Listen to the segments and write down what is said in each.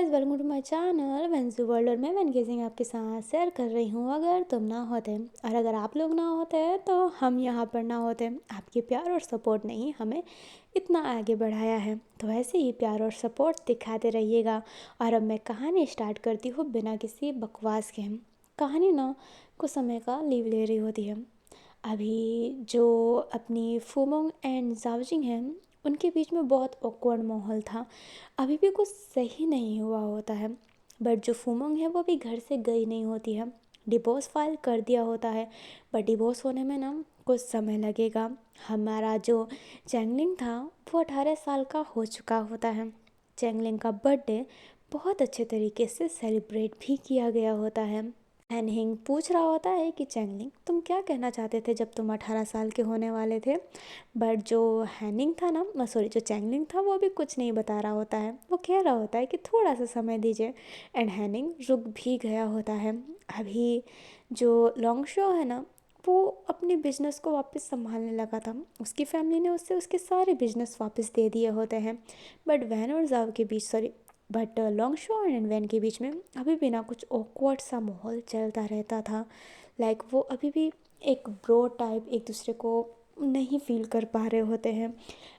Guys, welcome to my channel वेंस world. और मैं वेनके सिंह आपके साथ शेयर कर रही हूँ। अगर तुम ना होते और अगर आप लोग ना होते तो हम यहाँ पर ना होते। आपके प्यार और सपोर्ट ने ही हमें इतना आगे बढ़ाया है, तो ऐसे ही प्यार और सपोर्ट दिखाते रहिएगा। और अब मैं कहानी स्टार्ट करती हूँ बिना किसी बकवास के। कहानी ना कुछ समय का लीव ले रही होती है। अभी जो अपनी फूमोंग एंड जाओजिंग हैं, उनके बीच में बहुत ऑकवर्ड माहौल था। अभी भी कुछ सही नहीं हुआ होता है, बट जो फूमोंग है वो भी घर से गई नहीं होती है। डिवोर्स फाइल कर दिया होता है, बट डिवोर्स होने में ना कुछ समय लगेगा। हमारा जो चैंगलिंग था वो 18 साल का हो चुका होता है। चैंगलिंग का बर्थडे बहुत अच्छे तरीके से सेलिब्रेट भी किया गया होता है। हैनहिंग पूछ रहा होता है कि चैंगलिंग, तुम क्या कहना चाहते थे जब तुम 18 साल के होने वाले थे। बट जो हैनिंग था ना, सॉरी, जो चैंगलिंग था वो भी कुछ नहीं बता रहा होता है। वो कह रहा होता है कि थोड़ा सा समय दीजिए। एंड हैनिंग रुक भी गया होता है। अभी जो लॉन्ग शो है ना, वो अपने बिजनेस को वापस संभालने लगा था। उसकी फैमिली ने उससे उसके सारे बिजनेस वापस दे दिए होते हैं। बट वैन और जाव के बीच, sorry, but long show and वैन के बीच में अभी भी ना कुछ ऑकवर्ड सा माहौल चलता रहता था। लाइक वो अभी भी एक ब्रो टाइप एक दूसरे को नहीं फील कर पा रहे होते हैं।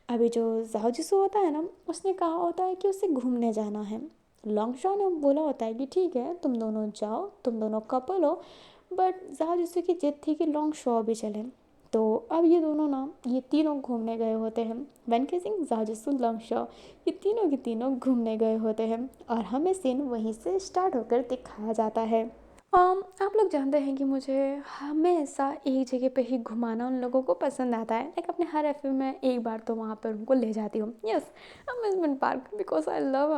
अभी जो जाओ जिसो होता है ना, उसने कहा होता है कि उसे घूमने जाना है। लॉन्ग शो ने बोला होता है कि ठीक है, तुम दोनों जाओ, तुम दोनों कपल हो। बट जाओ जिसो की जिद थी कि लॉन्ग शो भी चले। तो अब ये दोनों ना, ये तीनों घूमने गए होते हैं। वेनके सिंह, जाओ जिसो, लॉन्ग शो, ये तीनों के तीनों घूमने गए होते हैं। और हमें सीन वहीं से स्टार्ट होकर दिखाया जाता है। आप लोग जानते हैं कि मुझे हमेशा एक जगह पे ही घुमाना उन लोगों को पसंद आता है। लाइक अपने हर एफ में एक बार तो वहाँ पर उनको ले जाती हूँ। Yes, amusement park, because I love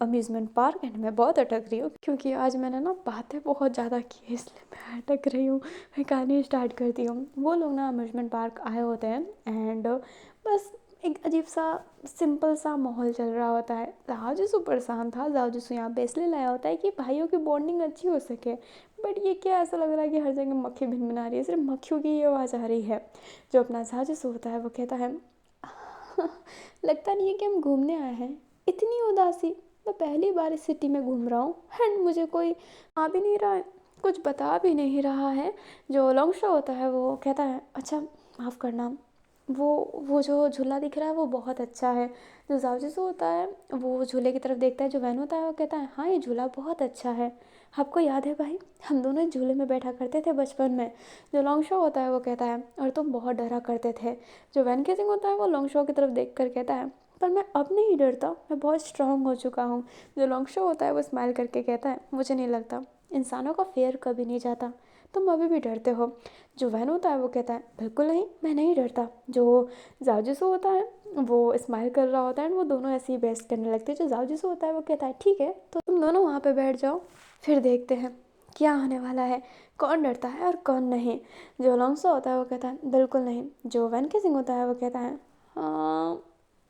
amusement park. And मैं बहुत अटक रही हूँ क्योंकि आज मैंने ना बातें बहुत ज़्यादा की है, इसलिए मैं अटक रही हूँ। मैं कहानी स्टार्ट करती हूँ। वो लोग ना अम्यूज़मेंट पार्क आए होते हैं एंड बस एक अजीब सा सिंपल सा माहौल चल रहा होता है। जाओ जिसु परेशान था। जाओ जिसु यहाँ पे इसलिए लाया होता है कि भाइयों की बॉन्डिंग अच्छी हो सके। बट ये क्या, ऐसा लग रहा है कि हर जगह मक्खी भिन भिना रही है, सिर्फ मक्खियों की ये आवाज़ आ रही है। जो अपना जाओ जिसु होता है वो कहता है लगता नहीं है कि हम घूमने आए हैं। इतनी उदासी, मैं पहली बार इस सिटी में घूम रहा हूँ एंड मुझे कोई आ भी नहीं रहा है, कुछ बता भी नहीं रहा है। जो लॉन्ग शो होता है वो कहता है, अच्छा माफ़ करना, वो जो झूला दिख रहा है वो बहुत अच्छा है। जो जाओ जिसु होता है वो झूले की तरफ देखता है। जो वैन होता है वो कहता है, हाँ ये झूला बहुत अच्छा है। आपको याद है भाई, हम दोनों इस झूले में बैठा करते थे बचपन में। जो लॉन्ग शो होता है वो कहता है, और तुम बहुत डरा करते थे। जो वैन केसिंग होता है वो लॉन्ग शो की तरफ देख कर कहता है, पर मैं अब नहीं डरता, मैं बहुत स्ट्रांग हो चुका हूँ। जो लॉन्ग शो होता है वो स्माइल करके कहता है, मुझे नहीं लगता, इंसानों का फेयर कभी नहीं जाता, तुम अभी भी डरते हो। जो वैन होता है वो कहता है, बिल्कुल नहीं, मैं नहीं डरता। जो जाओ जिसु होता है वो स्माइल कर रहा होता है एंड वो दोनों ऐसे ही बेस्ट करने लगते हैं। जो जाओ जिसु होता है वो कहता है, ठीक है तो तुम दोनों वहाँ पे बैठ जाओ, फिर देखते हैं क्या होने वाला है, कौन डरता है और कौन नहीं। जो लॉन्गसो होता है वो कहता है, बिल्कुल नहीं। जो वैन केसिंग होता है वो कहता है, हाँ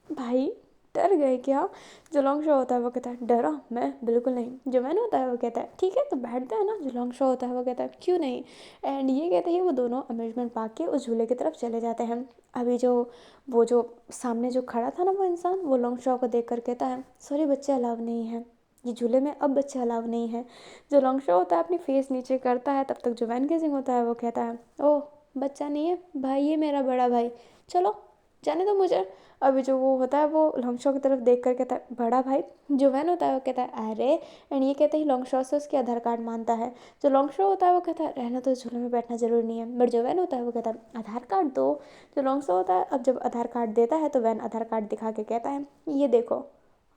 भाई, डर गए क्या। जो लॉन्ग शो होता है वो कहता है, डरा मैं बिल्कुल नहीं। जो मैन होता है वो कहता है, ठीक है तो बैठते हैं ना। जो लॉन्ग शो होता है वो कहता है, क्यों नहीं। एंड ये कहते हैं वो दोनों अम्यूजमेंट पार्क के उस झूले की तरफ चले जाते हैं। अभी जो सामने जो खड़ा था ना वो इंसान, वो लॉन्ग शो को देख कर कहता है, सॉरी बच्चे अलाउ नहीं है, ये झूले में अब बच्चे अलाउ नहीं है। जो लॉन्ग शो होता है अपनी फेस नीचे करता है, तब तक जो वैन गेजिंग होता है वो कहता है, ओह बच्चा नहीं है भाई, ये मेरा बड़ा भाई, चलो जाने दो मुझे। अभी जो वो होता है वो लॉन्ग शो की तरफ देख कर कहता है, बड़ा भाई। जो वैन होता है वो कहता है, अरे। एंड ये कहते ही लॉन्ग शो से उसके आधार कार्ड मांगता है। जो लॉन्ग शो होता है वो कहता है, रहना तो झूले में बैठना जरूरी नहीं है। बट जो वैन होता है वो कहता है, आधार कार्ड दो। जो लॉन्ग शो होता है अब जब आधार कार्ड देता है तो वैन आधार कार्ड दिखा के कहता है, ये देखो,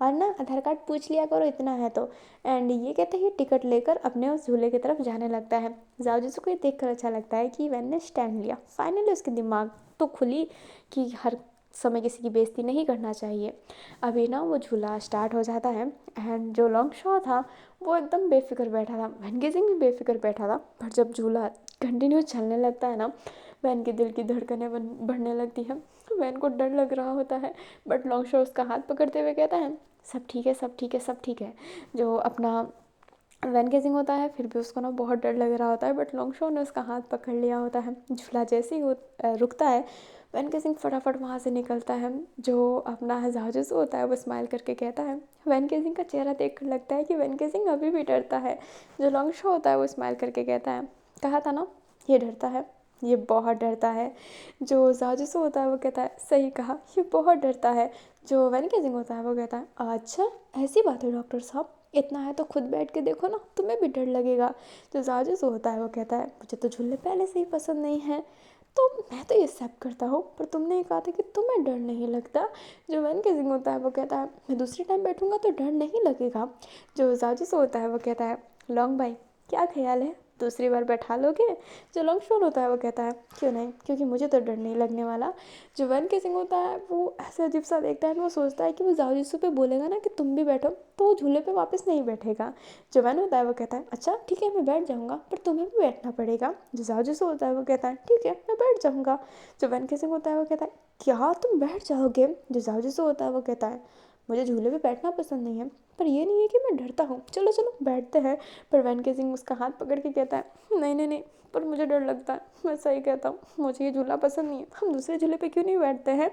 और ना आधार कार्ड पूछ लिया करो इतना है तो। एंड ये कहते ही टिकट लेकर अपने उस झूले की तरफ जाने लगता है। जाओ जिसको ये देख कर अच्छा लगता है कि वैन ने स्टैंड लिया। फाइनली उसके दिमाग तो खुली कि हर समय किसी की बेइज्जती नहीं करना चाहिए। अभी ना वो झूला स्टार्ट हो जाता है एंड जो लॉन्ग शो था वो एकदम बेफिक्र बैठा था। वैन गेजिंग भी बेफिक्र बैठा था। पर जब झूला कंटिन्यू चलने लगता है ना, वैन के दिल की धड़कनें बढ़ने लगती है। वैन को डर लग रहा होता है, बट लॉन्ग शो उसका हाथ पकड़ते हुए कहता है, सब ठीक है, सब ठीक है, सब ठीक है। जो अपना वैन गेजिंग होता है फिर भी उसको ना बहुत डर लग रहा होता है, बट लॉन्ग शो ने उसका हाथ पकड़ लिया होता है। झूला जैसे ही रुकता है, वैन केसिंग फटाफट वहाँ से निकलता है। जो अपना जासूस होता है वो स्माइल करके कहता है। वैन केसिंग का चेहरा देख कर लगता है कि वैन केसिंग अभी भी डरता है। जो लॉन्गशॉ होता है वो स्माइल करके कहता है, कहा था ना ये डरता है, ये बहुत डरता है। जो जासूस होता है वो कहता है, सही कहा, ये बहुत डरता है। जो वैन केसिंग होता है वो कहता है, अच्छा ऐसी बात है डॉक्टर साहब, इतना है तो खुद बैठ के देखो ना, तुम्हें भी डर लगेगा। जो जासूस होता है वो कहता है, मुझे तो झूले पहले से ही पसंद नहीं है, तो मैं तो ये सब करता हूँ, पर तुमने कहा था कि तुम्हें डर नहीं लगता। जो वैन केसिंग होता है वो कहता है, मैं दूसरी टाइम बैठूंगा तो डर नहीं लगेगा। जो जासूस होता है वो कहता है, लॉन्ग भाई क्या ख्याल है, दूसरी बार बैठा लोगे। जो लॉन्ग शॉट होता है वो कहता है, क्यों नहीं, क्योंकि मुझे तो डर नहीं लगने वाला। जो वैन केसिंग होता है वो ऐसे अजीब सा देखता है, वो सोचता है कि वो जासूस पे बोलेगा ना कि तुम भी बैठो, तो वो झूले पे वापस नहीं बैठेगा। जो वैन होता है वो कहता है, अच्छा ठीक है मैं बैठ जाऊँगा, पर तुम्हें भी बैठना पड़ेगा। जो जासूस होता है वो कहता है, ठीक है मैं बैठ जाऊँगा। जो वैन केसिंग होता है वो कहता है, क्या तुम बैठ जाओगे। जो जासूस होता है वो कहता है, मुझे झूले पे बैठना पसंद नहीं है, पर ये नहीं है कि मैं डरता हूँ, चलो चलो बैठते हैं। पर वैन केसिंग उसका हाथ पकड़ के कहता है, नहीं नहीं नहीं, पर मुझे डर लगता है, मैं सही कहता हूँ, मुझे ये झूला पसंद नहीं है, हम दूसरे झूले पे क्यों नहीं बैठते हैं।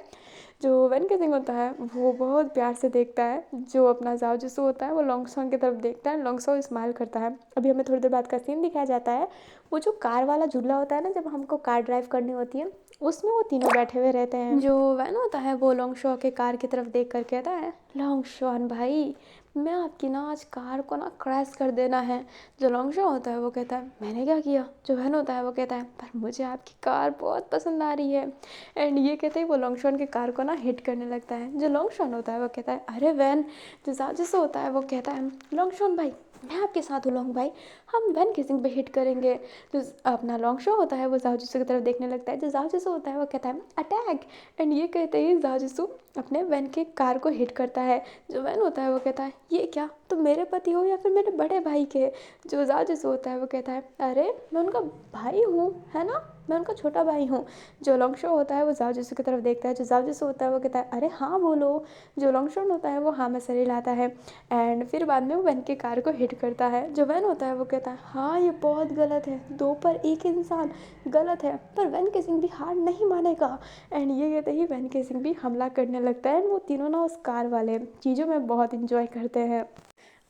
जो वैन केसिंग होता है वो बहुत प्यार से देखता है। जो अपना जासूस होता है वो लॉन्गसॉन्ग की तरफ देखता है, लॉन्गसॉन्ग स्माइल करता है। अभी हमें थोड़ी देर बाद का सीन दिखाया जाता है। वो जो कार वाला झूला होता है ना, जब हमको कार ड्राइव करनी होती है, उसमें वो तीनों बैठे हुए रहते हैं। जो वैन होता है वो लॉन्गशॉ के कार की तरफ देख कर कहता है, लॉन्गशॉन भाई, मैं आपकी ना आज कार को ना क्रैश कर देना है। जो लॉन्गशॉ होता है वो कहता है, मैंने क्या किया। जो वैन होता है वो कहता है, पर मुझे आपकी कार बहुत पसंद आ रही है। एंड ये कहते ही वो लॉन्गशॉन की कार को ना हिट करने लगता है। जो लॉन्गशॉन होता है वो कहता है, अरे वैन। जो जासूस होता है वो कहता है, लॉन्गशॉन भाई मैं आपके साथ हूँ लॉन्ग भाई, हम वैन केसिंग पे हिट करेंगे। जो अपना लॉन्गशॉ होता है वो जासूस की तरफ देखने लगता है। जो जासूस होता है वो कहता है, अटैक। एंड ये कहते ही जासूस अपने वैन के कार को हिट करता है। जो वैन होता है वो कहता है, ये क्या, तुम मेरे पति हो या फिर मेरे बड़े भाई के। जो जासूस होता है वो कहता है, अरे मैं उनका भाई हूँ, है ना, मैं उनका छोटा भाई हूँ। जो लॉन्गशॉ होता है वो जासूस की तरफ देखता है। जो जासूस होता है वो कहता है, अरे हाँ बोलो। जो लॉन्गशॉ होता है वो हाँ में सर हिलाता है। एंड फिर बाद में वो वैन की कार को हिट करता है। जो वैन होता है वो कहता है, हाँ ये बहुत गलत है, दो पर एक इंसान गलत है, पर वैन केसिंग भी हार नहीं मानेगा। एंड ये कहते ही वैन केसिंग भी हमला करने लगता है। वो तीनों ना उस कार वाले चीज़ों में बहुत इंजॉय करते हैं।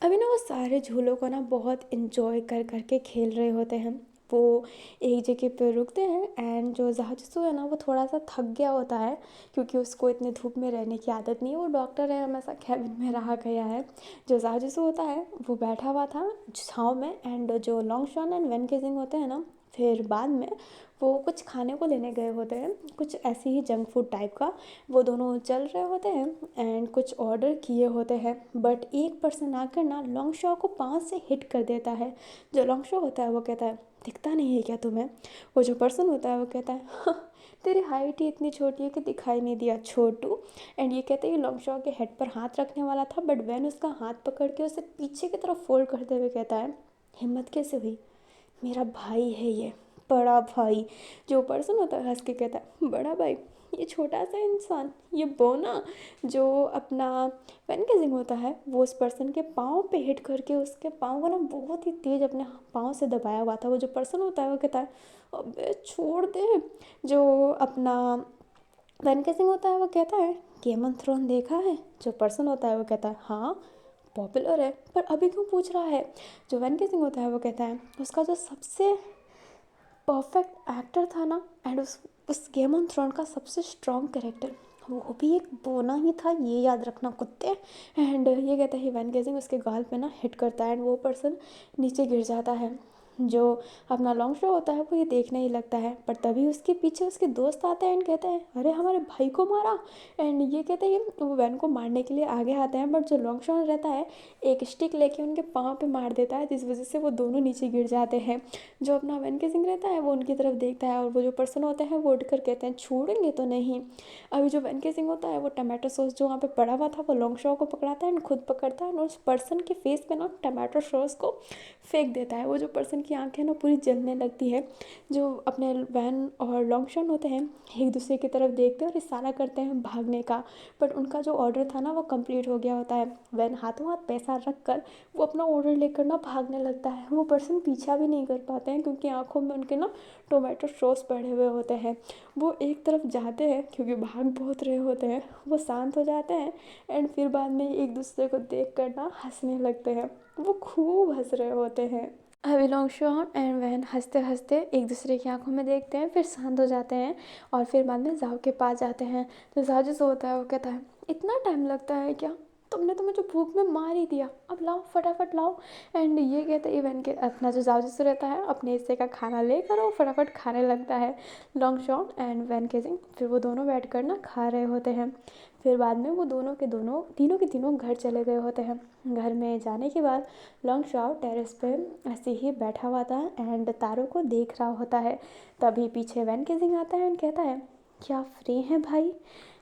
अभी ना वो सारे झूलों को ना बहुत इंजॉय कर करके खेल रहे होते हैं। वो एक जगह पे रुकते हैं एंड जो जासूस है ना वो थोड़ा सा थक गया होता है, क्योंकि उसको इतने धूप में रहने की आदत नहीं है, वो डॉक्टर है, हमेशा कैबिन में रहा गया है। जो जासूस होता है वो बैठा हुआ था छाँव में। एंड जो लॉन्गशॉन एंड वैन केसिंग होते हैं ना, फिर बाद में वो कुछ खाने को लेने गए होते हैं, कुछ ऐसे ही जंक फूड टाइप का। वो दोनों चल रहे होते हैं एंड कुछ ऑर्डर किए होते हैं, बट एक पर्सन आकर ना लॉन्गशॉ को पाँव से हिट कर देता है। जो लॉन्गशॉ होता है वो कहता है, दिखता नहीं है क्या तुम्हें। वो जो पर्सन होता है वो कहता है, हाँ, तेरी हाइट ही इतनी छोटी है कि दिखाई नहीं दिया छोटू। एंड ये कहते ही लॉन्गशॉ के हेड पर हाथ रखने वाला था, बट वैन उसका हाथ पकड़ के उसे पीछे की तरफ फोल्ड करते हुए कहता है, हिम्मत कैसे हुई, मेरा भाई है ये, बड़ा भाई। जो पर्सन होता है हंस के कहता है, बड़ा भाई, ये छोटा सा इंसान, ये बोना। जो अपना वैन केसिंग होता है वो उस पर्सन के पाँव पे हिट करके उसके पाँव को ना बहुत ही तेज़ अपने पाँव से दबाया हुआ था। वो जो पर्सन होता है वो कहता है, अबे छोड़ दे। जो अपना वैन केसिंग होता है वो कहता है, गेम ऑफ थ्रोन देखा है। जो पर्सन होता है वो कहता है, हाँ पॉपुलर है, पर अभी क्यों पूछ रहा है। जो वैन केसिंग होता है वो कहता है, उसका जो सबसे परफेक्ट एक्टर था ना, एंड उस गेम ऑन थ्रोन का सबसे स्ट्रॉन्ग कैरेक्टर, वो भी एक बोना ही था, ये याद रखना कुत्ते। एंड ये कहता है वैन गेजिंग उसके गाल पे ना हिट करता है एंड वो पर्सन नीचे गिर जाता है। जो अपना लॉन्ग शो होता है वो ये देखने ही लगता है, पर तभी उसके पीछे उसके दोस्त आते हैं एंड कहते हैं, अरे हमारे भाई को मारा। एंड ये कहते हैं वो वैन को मारने के लिए आगे आते हैं, बट जो लॉन्ग शो रहता है एक स्टिक लेके उनके पाँव पे मार देता है, जिस वजह से वो दोनों नीचे गिर जाते हैं। जो अपना वैन केसिंग रहता है वो उनकी तरफ देखता है और वो जो पर्सन होते हैं वो उठ कर कहते हैं, छोड़ेंगे तो नहीं। अभी जो वैन केसिंग होता है वो टमाटो सॉस जो वहाँ पे पड़ा हुआ था वो लॉन्ग शो को पकड़ाता है एंड खुद पकड़ता है और उस पर्सन के फेस पे ना टमाटो सॉस को फेंक देता है। वो जो पर्सन उनकी आंखें ना पूरी जलने लगती है। जो अपने वैन और लॉन्गशॉन होते हैं एक दूसरे की तरफ देखते हैं और इशारा करते हैं भागने का, बट उनका जो ऑर्डर था ना वो कंप्लीट हो गया होता है। वैन हाथों हाथ पैसा रख कर वो अपना ऑर्डर लेकर ना भागने लगता है। वो पर्सन पीछा भी नहीं कर पाते हैं क्योंकि आंखों में उनके ना टोमेटो सॉस पड़े हुए होते हैं। वो एक तरफ जाते हैं क्योंकि भाग बहुत रहे होते हैं, वो शांत हो जाते हैं एंड फिर बाद में एक दूसरे को देख कर ना हंसने लगते हैं। वो खूब हंस रहे होते हैं। अभी लॉन्गशॉन एंड वैन हंसते हंसते एक दूसरे की आंखों में देखते हैं, फिर शांत हो जाते हैं और फिर बाद में जाओ के पास जाते हैं। तो जाओ जैसे होता है वो कहता है, इतना टाइम लगता है क्या, तुमने तो मुझे भूख में मार ही दिया, अब लाओ फटाफट लाओ। एंड ये कहते हैं वैन के अपना जो जाओ जैसे रहता है अपने हिस्से का खाना लेकर वो फटाफट खाने लगता है। लॉन्गशॉन एंड वैन केजिंग फिर वो दोनों बैठ कर ना खा रहे होते हैं। फिर बाद में वो दोनों के तीनों घर चले गए होते हैं। घर में जाने के बाद लॉन्गशॉट टेरेस पे ऐसे ही बैठा हुआ था एंड तारों को देख रहा होता है। तभी पीछे वैन केजिंग आता है एंड कहता है, क्या फ्री हैं भाई।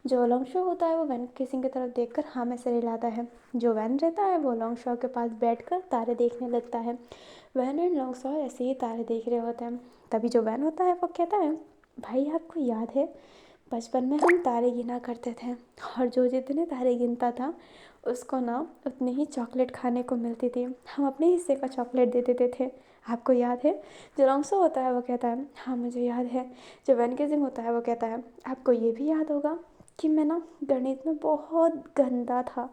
जो लॉन्गशॉट होता है वो वैन केजिंग की तरफ देखकर हाँ में सिर हिलाता है। जो वैन रहता है वो लॉन्गशॉट के पास बैठकर तारे देखने लगता है। वैन एंड लॉन्गशॉट ऐसे ही तारे देख रहे होते हैं। तभी जो वैन होता है वो कहता है, भाई आपको याद है बचपन में हम तारे गिना करते थे और जो जितने तारे गिनता था उसको ना उतनी ही चॉकलेट खाने को मिलती थी, हम अपने हिस्से का चॉकलेट दे देते थे, आपको याद है। जो लॉन्गशॉट होता है वो कहता है, हाँ मुझे याद है। जो वैन केजिंग होता है वो कहता है, आपको ये भी याद होगा कि मैं ना गणित में बहुत गंदा था,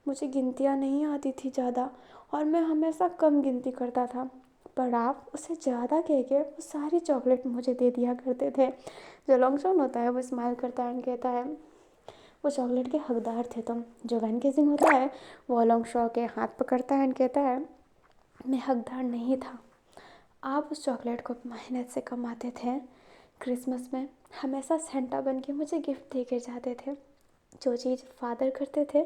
मुझे गिनतियाँ नहीं आती थी ज़्यादा और मैं हमेशा कम गिनती करता था, पर आप उसे ज़्यादा कह के वो सारी चॉकलेट मुझे दे दिया करते थे। जो लॉन्गशॉट होता है वो स्माइल करता है एंड कहता है, वो चॉकलेट के हकदार थे तुम। जो वैन केजिंग होता है वो लॉन्गशॉट के हाथ पकड़ता है एंड कहता है, मैं हकदार नहीं था, आप उस चॉकलेट को मेहनत से कमाते थे। क्रिसमस में हमेशा सेंटा बन के मुझे गिफ्ट दे के जाते थे। जो चीज़ फादर करते थे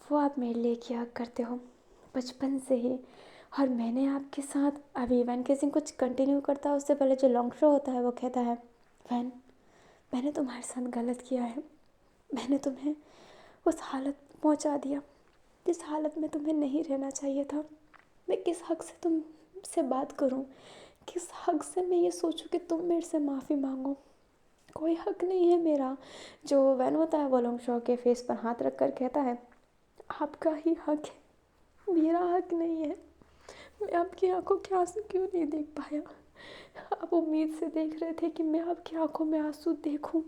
वो आप मेरे लिए किया करते हो बचपन से ही। और मैंने आपके साथ अभी वैन केजिंग कुछ कंटिन्यू करता है उससे पहले जो लॉन्गशॉट होता है वो कहता है, वैन मैंने तुम्हारे साथ गलत किया है, मैंने तुम्हें उस हालत पहुंचा दिया जिस हालत में तुम्हें नहीं रहना चाहिए था। मैं किस हक से तुमसे बात करूं, किस हक से मैं ये सोचूं कि तुम मेरे से माफ़ी मांगो, कोई हक नहीं है मेरा। जो वैन होता है वो लॉन्गशॉट के फेस पर हाथ रख कर कहता है, आपका ही हक है, मेरा हक नहीं है। मैं आपकी आंखों के आंसू क्यों नहीं देख पाया, आप उम्मीद से देख रहे थे कि मैं आपकी आंखों में आंसू देखूं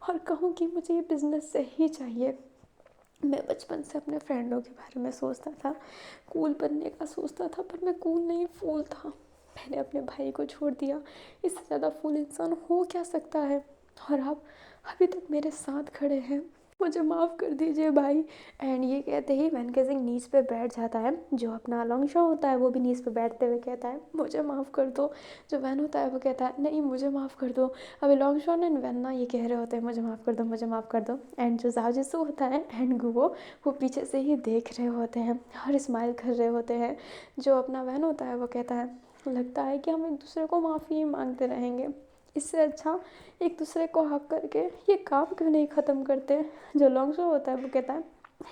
और कहूं कि मुझे ये बिज़नेस से ही चाहिए। मैं बचपन से अपने फ्रेंडों के बारे में सोचता था, कूल बनने का सोचता था, पर मैं कूल नहीं फूल था। मैंने अपने भाई को छोड़ दिया, इससे ज़्यादा फूल इंसान हो क्या सकता है, और आप अभी तक मेरे साथ खड़े हैं, मुझे माफ़ कर दीजिए भाई। एंड ये कहते ही वैन केजिंग नीच पे बैठ जाता है। जो अपना लॉन्गशॉट होता है वो भी नीच पे बैठते हुए कहता है, मुझे माफ़ कर दो। जो वैन होता है वो कहता है, नहीं मुझे माफ़ कर दो। अभी लॉन्गशॉट एंड वैन ना ये कह रहे होते हैं, मुझे माफ़ कर दो, मुझे माफ़ कर दो। एंड जो जाओ होता है एंड गुवो वो पीछे से ही देख रहे होते हैं और स्माइल कर रहे होते हैं। जो अपना वैन होता है वो कहता है, लगता है कि हम एक दूसरे को माफ़ी मांगते रहेंगे, इससे अच्छा एक दूसरे को हक करके ये काम क्यों नहीं ख़त्म करते। जो लॉन्गशॉट होता है वो कहता है,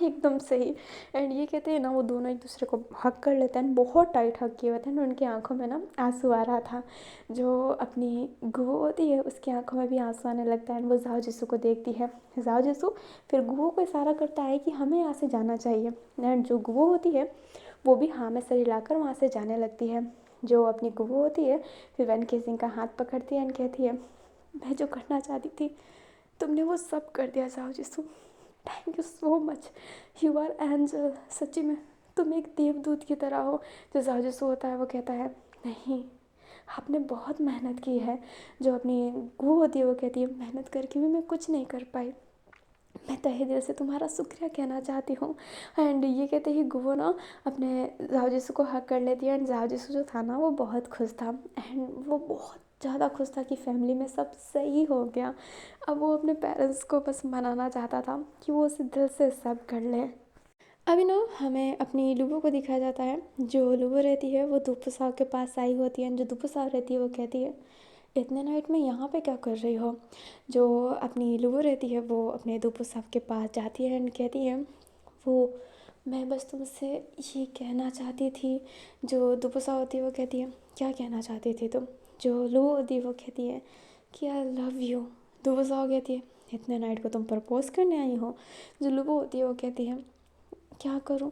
एकदम सही। एंड ये कहते हैं ना वो दोनों एक दूसरे को हक कर लेते हैं, बहुत टाइट हक किए होते हैं, उनकी आंखों में ना आंसू आ रहा था। जो अपनी गुवो होती है उसकी आंखों में भी आंसू आने लगता है। वो जाओ जिसू को देखती है, जाओ जिसू फिर गुवो को इशारा करता है कि हमें यहाँ से जाना चाहिए। एंड जो गुवो होती है वो भी हाँ में सर हिलाकर वहाँ से जाने लगती है। जो अपनी गुवो होती है फिर वैन केजिंग का हाथ पकड़ती है एंड कहती है, मैं जो करना चाहती थी तुमने वो सब कर दिया जाओ जिसू, thank you so much, you are angel, सच्ची में तुम एक देवदूत की तरह हो। जो जाओ जिसू होता है वो कहता है, नहीं आपने बहुत मेहनत की है। जो अपनी गुवो होती है वो कहती है, मेहनत करके भी मैं कुछ नहीं कर पाई, मैं तहे दिल से तुम्हारा शुक्रिया कहना चाहती हूँ। एंड ये कहते ही गुवो ना अपने जाओ जिसू को हक कर लेती है। एंड जाओ जिसू जो था ना वो बहुत खुश था एंड वो बहुत ज़्यादा खुश था कि फैमिली में सब सही हो गया। अब वो अपने पेरेंट्स को बस मनाना चाहता था कि वो उसे दिल से एक्सेप्ट कर ले। अभी ना हमें अपनी लूबो को दिखाया जाता है। जो लूबो रहती है वो दुपुसाव के पास आई होती है। जो दुपुसाव रहती है वो कहती है, इतने नाइट में यहाँ पे क्या कर रही हो। जो अपनी लूबो रहती है वो अपने दुपुसाव के पास जाती है एंड कहती है, वो मैं बस तुमसे ये कहना चाहती थी। जो दुपुसा होती है वो कहती है, क्या कहना चाहती थी तुम? जो लू होती है वो कहती है कि आई लव यू। दुपुसा कहती है, इतने नाइट को तुम प्रपोज करने आई हो? जो लू होती है वो कहती है, क्या करूं,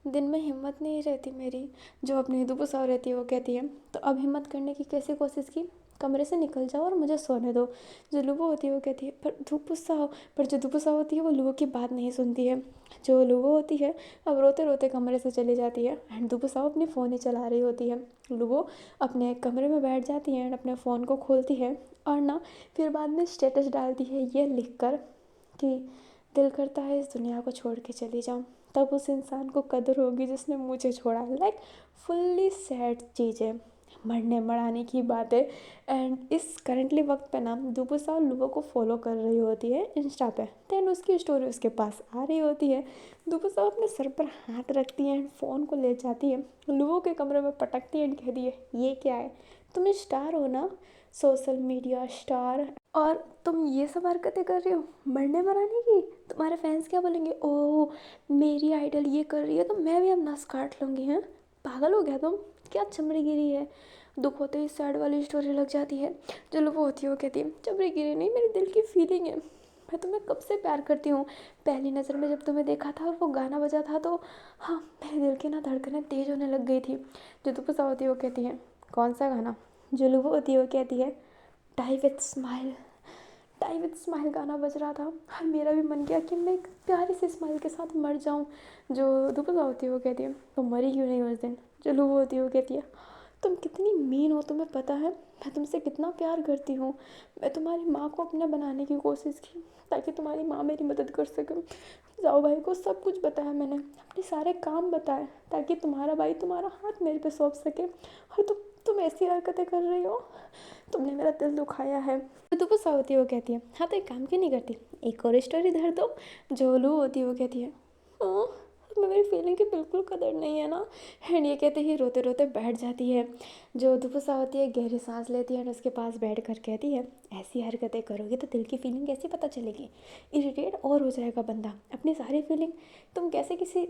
दिन में हिम्मत नहीं रहती मेरी। जो अपनी दुपुसा रहती है वो कहती है, तो अब हिम्मत करने की कैसे कोशिश की? कमरे से निकल जाओ और मुझे सोने दो। जो लुबो होती है वो कहती है, पर दुपुसा, पर जो दुपुसा होती है वो लुबो की बात नहीं सुनती है। जो लुबो होती है अब रोते रोते कमरे से चली जाती है एंड दुपुसा अपनी फ़ोन ही चला रही होती है। लुबो अपने कमरे में बैठ जाती है एंड अपने फ़ोन को खोलती है और ना फिर बाद में स्टेटस डालती है ये लिख कर कि दिल करता है इस दुनिया को छोड़ के चली जाऊँ, तब उस इंसान को कदर होगी जिसने मुझे छोड़ा। लाइक फुल्ली सैड चीज़ें, मरने मराने की बातें। एंड इस करंटली वक्त पे ना दुपुसा लुबो को फॉलो कर रही होती है इंस्टा पे। दैन उसकी स्टोरी उसके पास आ रही होती है। दुपुसा अपने सर पर हाथ रखती है एंड फ़ोन को ले जाती है, लुबो के कमरे में पटकती है एंड कहती है, ये क्या है? तुम स्टार हो ना, सोशल मीडिया स्टार, और तुम ये सब हरकतें कर रही हो मरने मराने की? तुम्हारे फैंस क्या बोलेंगे? ओह, मेरी आइडल ये कर रही है तो मैं भी अब नस काट लूँगी। हैं, पागल हो गया तुम? क्या चमड़ी गिरी है? दुख होते ही सैड वाली स्टोरी लग जाती है। जो लोग होती है वो कहती है, चमड़ी गिरी नहीं, मेरे दिल की फीलिंग है। मैं तुम्हें कब से प्यार करती हूँ। पहली नज़र में जब तुम्हें देखा था और वो गाना बजा था तो हाँ, मेरे दिल की ना धड़कनें तेज़ होने लग गई थी। जो दुपसा होती है वो कहती है, कौन सा गाना? जो लुबो होती है वो कहती है, die with smile. Die with smile गाना बज रहा था और मेरा भी मन किया कि मैं एक प्यारी सी स्माइल के साथ मर जाऊं। जो दुपसा होती है वो कहती है, तो मरी क्यों नहीं उस दिन? जो लुबो होती है वो कहती है, तुम कितनी मीन हो, तुम्हें पता है मैं तुमसे कितना प्यार करती हूँ। मैं तुम्हारी माँ को अपना बनाने की कोशिश की ताकि तुम्हारी माँ मेरी मदद कर सके। जाओ भाई को सब कुछ बताया मैंने, अपने सारे काम बताए ताकि तुम्हारा भाई तुम्हारा हाथ मेरे पे सौंप सके, और तुम ऐसी हरकतें कर रही हो। तुमने मेरा दिल दुखाया है। तो वो होती है वो कहती है, हाँ तो एक काम क्यों नहीं करती, एक और स्टोरी धर दो। जो लू होती है वो कहती है, हाँ, तुम्हें मेरी फीलिंग की बिल्कुल कदर नहीं है ना। एंड ये कहते ही रोते रोते बैठ जाती है। जो दुपुसा होती है गहरी सांस लेती है और उसके पास बैठ कर कहती है, ऐसी हरकतें करोगी तो दिल की फीलिंग कैसे पता चलेगी? इरिटेट और हो जाएगा बंदा। अपनी सारी फीलिंग तुम कैसे किसी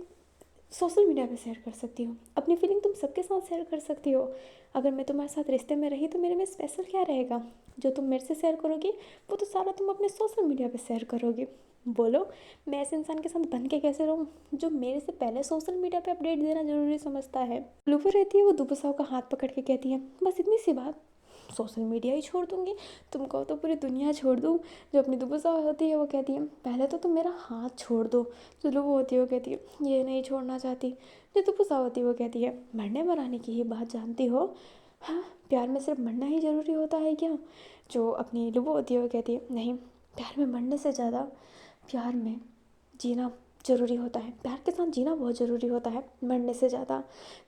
सोशल मीडिया पे शेयर कर सकती हो? अपनी फीलिंग तुम सबके साथ शेयर कर सकती हो। अगर मैं तुम्हारे साथ रिश्ते में रही तो मेरे में स्पेशल क्या रहेगा? जो तुम मेरे से शेयर करोगी वो तो सारा तुम अपने सोशल मीडिया पे शेयर करोगी। बोलो, मैं ऐसे इंसान के साथ बन के कैसे रहूँ जो मेरे से पहले सोशल मीडिया पे अपडेट देना ज़रूरी समझता है? लूफर रहती है वो दुबसाव का हाथ पकड़ के कहती है, बस इतनी सी बात, सोशल मीडिया ही छोड़ दूँगी। तुम कहो तो पूरी दुनिया छोड़ दूँ। जो अपनी दुबसा होती है वो कहती है, पहले तो तुम मेरा हाथ छोड़ दो। जो लुबो होती है वो कहती है, ये नहीं छोड़ना चाहती। जो दुबसा होती है वो कहती है, मरने मराने की ही बात जानती हो? हाँ, प्यार में सिर्फ मरना ही ज़रूरी होता है क्या? जो अपनी लुबो होती है वो कहती है, नहीं, प्यार में मरने से ज़्यादा प्यार में जीना ज़रूरी होता है। प्यार के साथ जीना बहुत ज़रूरी होता है मरने से ज़्यादा।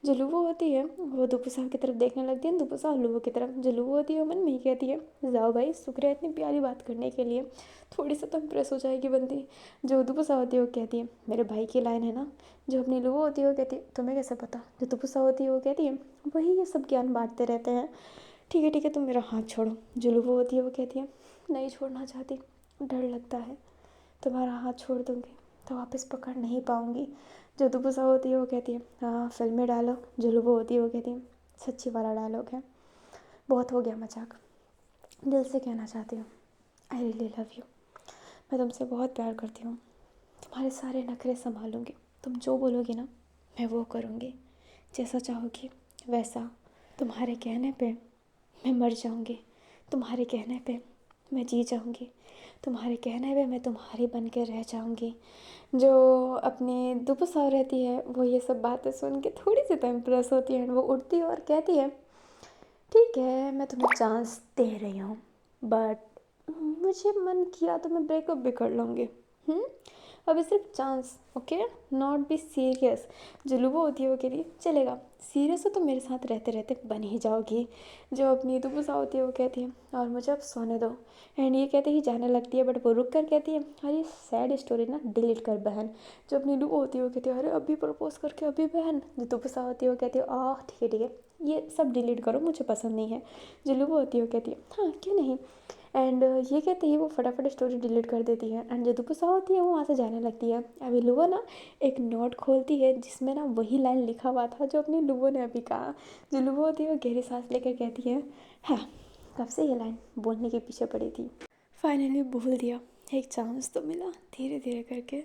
जो लुबो होती है वो दुपुसा की तरफ देखने लगती है, दुपुसा और लुबो की तरफ। जो लुबो होती है वो मन में ही कहती है, जाओ भाई, शुक्रिया इतनी प्यारी बात करने के लिए, थोड़ी सी तो इम्प्रेस हो जाएगी बंदी। जो दुपुसा होती है वो कहती है, मेरे भाई की लाइन है ना। जो अपनी लुबो होती है वो कहती है, तुम्हें कैसे पता? जो दुपुसा होती है वो कहती है, वही ये सब ज्ञान बांटते रहते हैं। ठीक है तुम मेरा हाथ छोड़ो। जो लुबो होती है वो कहती है, नहीं छोड़ना चाहती, डर लगता है तुम्हारा हाथ छोड़ दूँगी तो वापस पकड़ नहीं पाऊँगी। जो दुबुसा होती है वो कहती है, हाँ फिल्मी डायलॉग। जो लुबो होती है वो कहती है, सच्ची वाला डायलॉग है, बहुत हो गया मजाक, दिल से कहना चाहती हूँ, आई रियली लव यू। मैं तुमसे बहुत प्यार करती हूँ, तुम्हारे सारे नखरे संभालूँगी, तुम जो बोलोगी ना मैं वो करूँगी, जैसा चाहोगी वैसा। तुम्हारे कहने पे मैं मर जाऊँगी, तुम्हारे कहने पे मैं जी जाऊँगी, तुम्हारे कहने पे मैं तुम्हारी बन के रह जाऊँगी। जो अपनी दुबसा रहती है वो ये सब बातें सुन के थोड़ी सी तो इम्प्रेस होती है। वो उठती है और कहती है, ठीक है मैं तुम्हें चांस दे रही हूँ, बट मुझे मन किया तो मैं ब्रेकअप भी कर लूँगी। अभी सिर्फ chance, okay, not be serious. जो लुबो होती है वो कह रही है, चलेगा, सीरियस हो तो मेरे साथ रहते रहते बन ही जाओगी। जो अपनी दुबसा होती है वो कहती है, और मुझे अब सोने दो। एंड ये कहते ही जाने लगती है, बट वो रुक कर कहती है, अरे सैड स्टोरी ना डिलीट कर बहन। जो अपनी लुबो होती है वो कहती है, अरे अभी प्रपोज करके अभी बहन। जो दुबसा होती है वो कहती है, ठीक है ये सब डिलीट करो, मुझे पसंद नहीं है। जो लुबो होती है वो कहती है, हाँ क्यों नहीं, एंड ये कहते ही वो फटाफट स्टोरी डिलीट कर देती है एंड जो दुपुसा होती है वो वहाँ से जाने लगती है। अभी लुबो ना एक नोट खोलती है जिसमें ना वही लाइन लिखा हुआ था जो अपनी लुबो ने अभी कहा। जो लुबो होती है वो गहरी सांस लेकर कहती है, हाँ कब से ये लाइन बोलने के पीछे पड़ी थी, फाइनली बोल दिया, एक चांस तो मिला, धीरे धीरे करके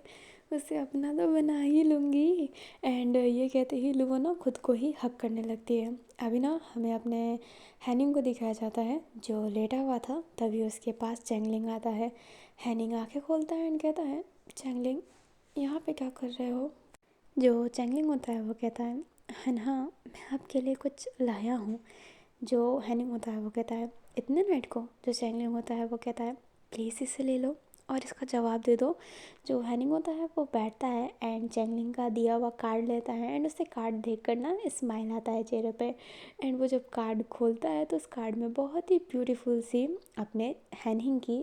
उसे अपना तो बना ही लूँगी। एंड ये कहते ही लुबो ना खुद को ही हक करने लगती है। अभी ना हमें अपने हैनिंग को दिखाया जाता है जो लेटा हुआ था। तभी उसके पास चैंगलिंग आता है। हैनिंग आंखें खोलता है एंड कहता है, चैंगलिंग यहाँ पे क्या कर रहे हो। जो चैंगलिंग होता है वो कहता है, हाँ मैं आपके लिए कुछ लाया हूँ। जो हैनिंग होता है वो कहता है, इतने नाइट को। जो चैंगलिंग होता है वो कहता है, प्लीज़ इसे ले लो और इसका जवाब दे दो। जो हैनिंग होता है वो बैठता है एंड चैंगलिंग का दिया हुआ कार्ड लेता है एंड उसे कार्ड देखकर ना स्माइल आता है चेहरे पे। एंड वो जब कार्ड खोलता है तो उस कार्ड में बहुत ही ब्यूटीफुल सी अपने हैनिंग की